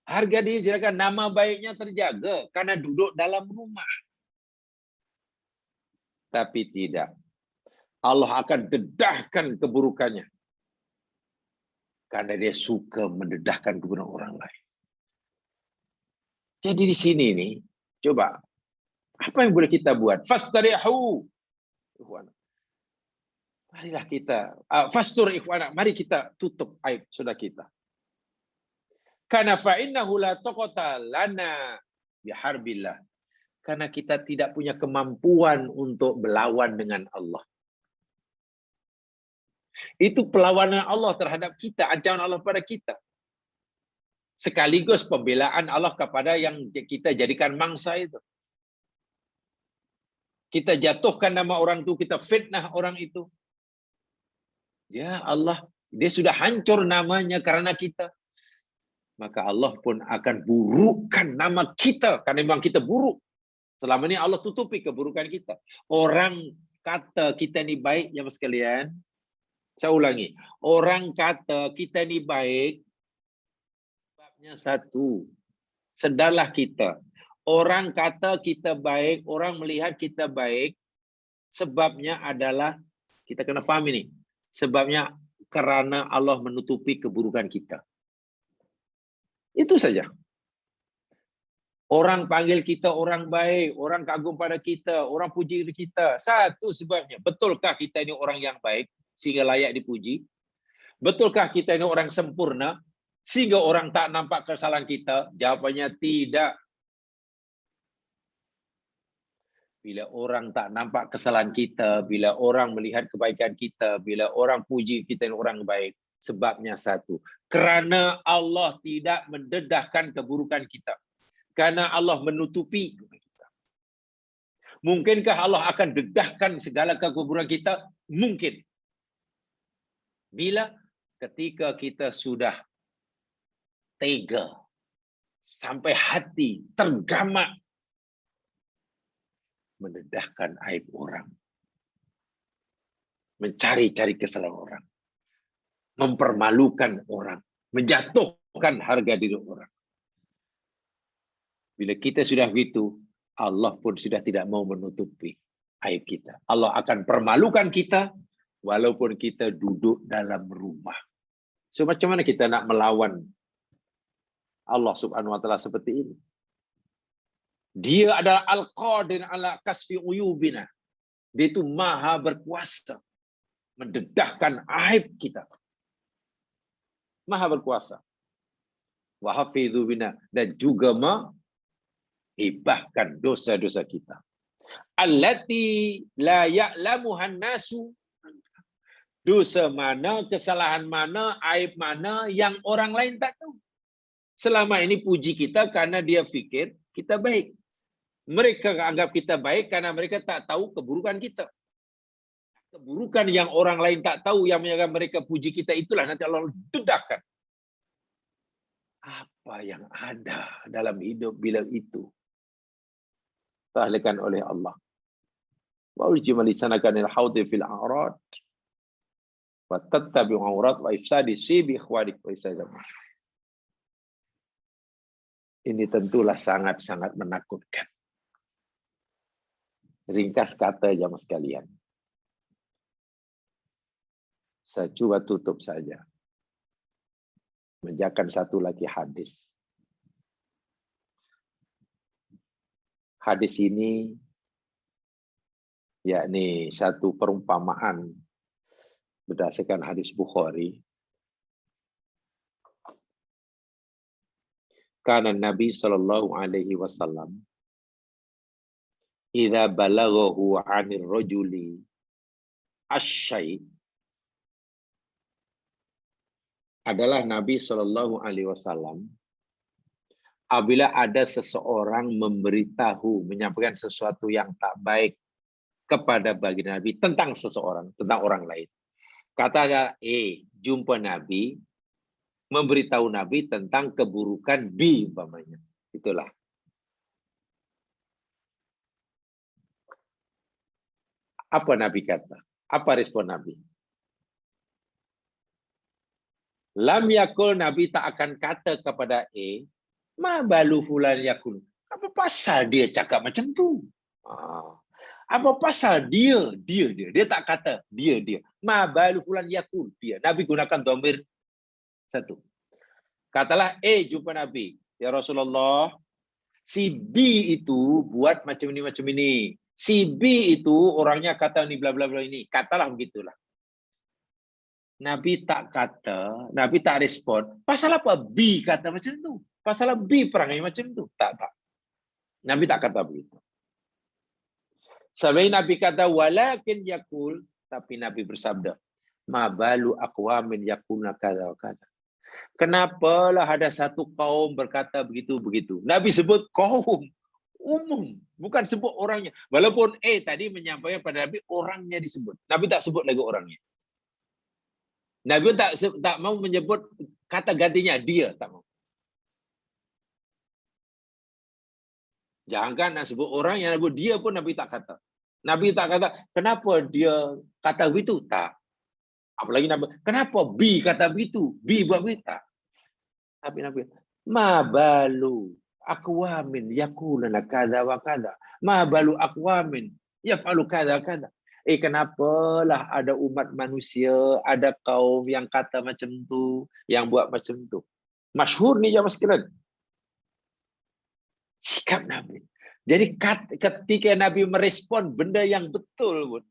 Harga diri jaga, nama baiknya terjaga karena duduk dalam rumah. Tapi tidak. Allah akan dedahkan keburukannya karena dia suka mendedahkan keburukan orang lain. Jadi di sini nih, coba apa yang boleh kita buat? Fastarihu. Marilah kita fastur ikhwana, mari kita tutup aib saudara kita. Karena fa innahu la taqata lana biharbillah. Karena kita tidak punya kemampuan untuk berlawan dengan Allah. Itu perlawanan Allah terhadap kita, ancaman Allah pada kita. Sekaligus pembelaan Allah kepada yang kita jadikan mangsa itu. Kita jatuhkan nama orang itu, kita fitnah orang itu. Ya Allah, dia sudah hancur namanya karena kita. Maka Allah pun akan burukkan nama kita karena memang kita buruk. Selama ini Allah tutupi keburukan kita. Orang kata kita ni baik, ya mas sekalian. Saya ulangi. Orang kata kita ni baik, sebabnya satu. Sedarlah kita. Orang kata kita baik, orang melihat kita baik, sebabnya adalah, kita kena faham ini. Sebabnya karena Allah menutupi keburukan kita. Itu saja. Orang panggil kita orang baik, orang kagum pada kita, orang puji kita. Satu sebabnya, betulkah kita ini orang yang baik sehingga layak dipuji? Betulkah kita ini orang sempurna sehingga orang tak nampak kesalahan kita? Jawabannya tidak. Bila orang tak nampak kesalahan kita, bila orang melihat kebaikan kita, bila orang puji kita ini orang baik, sebabnya satu. Kerana Allah tidak mendedahkan keburukan kita. Karena Allah menutupi kita. Mungkinkah Allah akan dedahkan segala keburukan kita? Mungkin. Bila? Ketika kita sudah tega, sampai hati tergamak mendedahkan aib orang, mencari-cari kesalahan orang, mempermalukan orang, menjatuhkan harga diri orang. Bila kita sudah begitu, Allah pun sudah tidak mau menutupi aib kita. Allah akan permalukan kita walaupun kita duduk dalam rumah. So macam mana kita nak melawan Allah Subhanahu wa taala seperti ini? Dia adalah Al-Qadir ala kasfi uyubina. Dia itu maha berkuasa mendedahkan aib kita. Maha berkuasa. Wa hafidhu bina, dan juga menghibahkan dosa-dosa kita. Allati la ya'lamuhan nasu. Dosa mana, kesalahan mana, aib mana yang orang lain tak tahu. Selama ini puji kita karena dia fikir kita baik. Mereka anggap kita baik karena mereka tak tahu keburukan kita. Keburukan yang orang lain tak tahu yang menyebabkan mereka puji kita, itulah nanti Allah dedahkan. Apa yang ada dalam hidup bila itu terhalakan oleh Allah. Wa ujima lisanakan al-hawdi fil a'rad wa tattabi'u awrat wa ifsadi sibi ikhwanik wa isazamah. Ini tentulah sangat-sangat menakutkan. Ringkas kata jamaah sekalian. Saya coba tutup saja. Menjakan satu lagi hadis. Hadis ini yakni satu perumpamaan berdasarkan hadis Bukhari. Kana Nabi sallallahu alaihi wasallam idza balaghahu 'anir rajuli asy-syai', adalah Nabi sallallahu alaihi wasallam apabila ada seseorang memberitahu, menyampaikan sesuatu yang tak baik kepada baginda Nabi tentang seseorang, tentang orang lain. Kata jumpa Nabi, memberitahu Nabi tentang keburukan B umpamanya. Itulah. Apa Nabi kata? Apa respon Nabi? Lam yakul, Nabi tak akan kata kepada ma balu fulan yakul. Apa pasal dia cakap macam tu? Apa pasal dia tak kata dia. Ma balu fulan yakul, dia. Nabi gunakan dhamir satu. Katalah jumpa Nabi, ya Rasulullah, si B itu buat macam ini. Si B itu orangnya kata ni bla bla bla ini. Katalah begitulah. Nabi tak kata, Nabi tak respon. Pasal apa B kata macam tu? Pasal B perangai macam tu? Tak. Nabi tak kata begitu. Sampai Nabi kata walakin yakul, tapi Nabi bersabda, ma balu aqwamin yakuluna kadza wa kadza. Kenapalah ada satu kaum berkata begitu. Nabi sebut kaum umum, bukan sebut orangnya. Walaupun tadi menyampaikan pada Nabi orangnya disebut. Nabi tak sebut lagi orangnya. Nabi tak mau menyebut kata gantinya dia, tak mau. Jangan nak sebut orang yang sebut dia pun Nabi tak kata. Nabi tak kata kenapa dia kata begitu, tak. Apalagi Nabi, kenapa B kata begitu? B buat begitu, tak. Tapi Nabi, ma balu aqwamin yaquluna kadza wa kadza. Ma balu aqwamin yaf'alu kadza kadza. Kenapalah ada umat manusia, ada kaum yang kata macam tu, yang buat macam tu. Masyhur ni jamaah sekalian. Sikap Nabi. Jadi ketika Nabi merespon benda yang betul pun,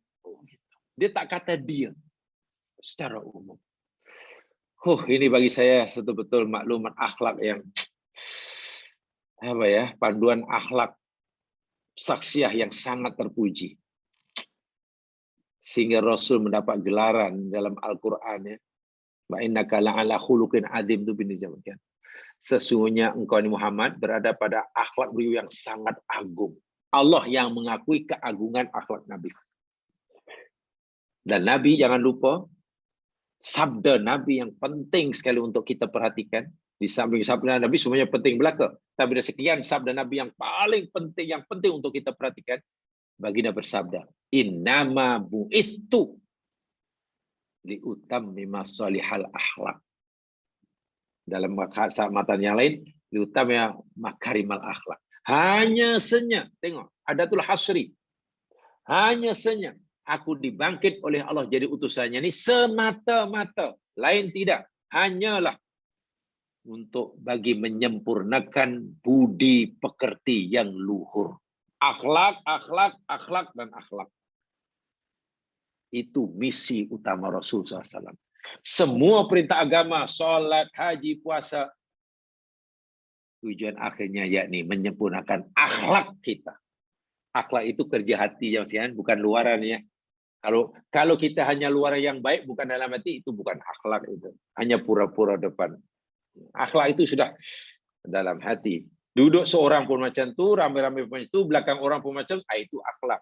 dia tak kata dia secara umum. Ini bagi saya satu betul maklumat akhlak yang panduan akhlak saksiah yang sangat terpuji. Sehingga Rasul mendapat gelaran dalam Al-Qur'an ya. Wa innaka la'ala khuluqin adzim tu binijamakan. Sesungguhnya engkau ni Muhammad berada pada akhlak beliau yang sangat agung. Allah yang mengakui keagungan akhlak Nabi. Dan Nabi jangan lupa sabda Nabi yang penting sekali untuk kita perhatikan Di samping sabda Nabi semuanya penting belaka. Tapi ada sekian sabda Nabi yang paling penting, untuk kita perhatikan. Baginda bersabda, innama bu'ittu liutammima shalihal akhlak. Dalam matan yang lain, liutamma makarimal akhlak. Hanya senya, tengok, adatul hasri. Hanya senya aku dibangkit oleh Allah jadi utusannya ini semata-mata, lain tidak, hanyalah untuk bagi menyempurnakan budi pekerti yang luhur. Akhlak, akhlak, akhlak, dan akhlak. Itu misi utama Rasul SAW. Semua perintah agama, sholat, haji, puasa, tujuan akhirnya yakni menyempurnakan akhlak kita. Akhlak itu kerja hati, bukan luaran ya. Kalau kita hanya luaran yang baik, bukan dalam hati, itu bukan akhlak itu. Hanya pura-pura depan. Akhlak itu sudah dalam hati. Duduk seorang pun macam tu, ramai-ramai pun itu, belakang orang pun macam, itu akhlak.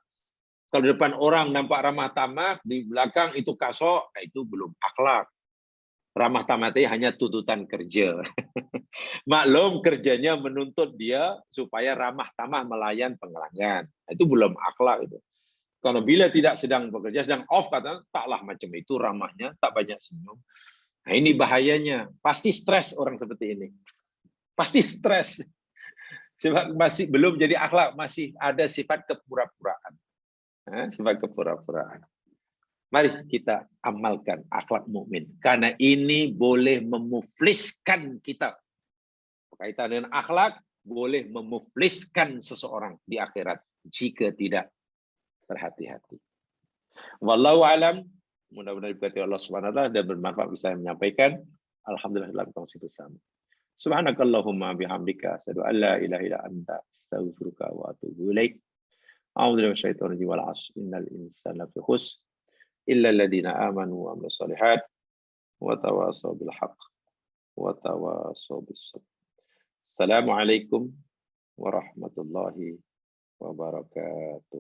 Kalau depan orang nampak ramah tamah, di belakang itu kasok, itu belum akhlak. Ramah tamah itu hanya tuntutan kerja. Maklum kerjanya menuntut dia supaya ramah tamah melayan pelanggan. Itu belum akhlak itu. Karena bila tidak sedang bekerja, sedang off, kata taklah macam itu ramahnya, tak banyak senyum. Nah, ini bahayanya. Pasti stres orang seperti ini. Pasti stres. Sebab masih belum jadi akhlak, masih ada sifat kepura-puraan. Sifat kepura-puraan. Mari kita amalkan akhlak mukmin, karena ini boleh memufliskan kita. Berkaitan dengan akhlak, boleh memufliskan seseorang di akhirat jika tidak berhati-hati. Wallahu alam. Mudah-mudahan diberkati Allah Subhanahu wa taala dan bermanfaat bisa menyampaikan. Alhamdulillah dalam kongsi bersama. Subhanakallahumma bihamdika asyhadu an la ilaha illa anta astaghfiruka wa atubu ilaik. A'udzu billahi minasyaitonir rajim wal 'ashr innal insana lafi khusr illa alladziina aamanu wa 'amilus shalihaat wa tawashaw bil haqq wa tawashaw bis sabr. Assalamualaikum warahmatullahi wabarakatuh.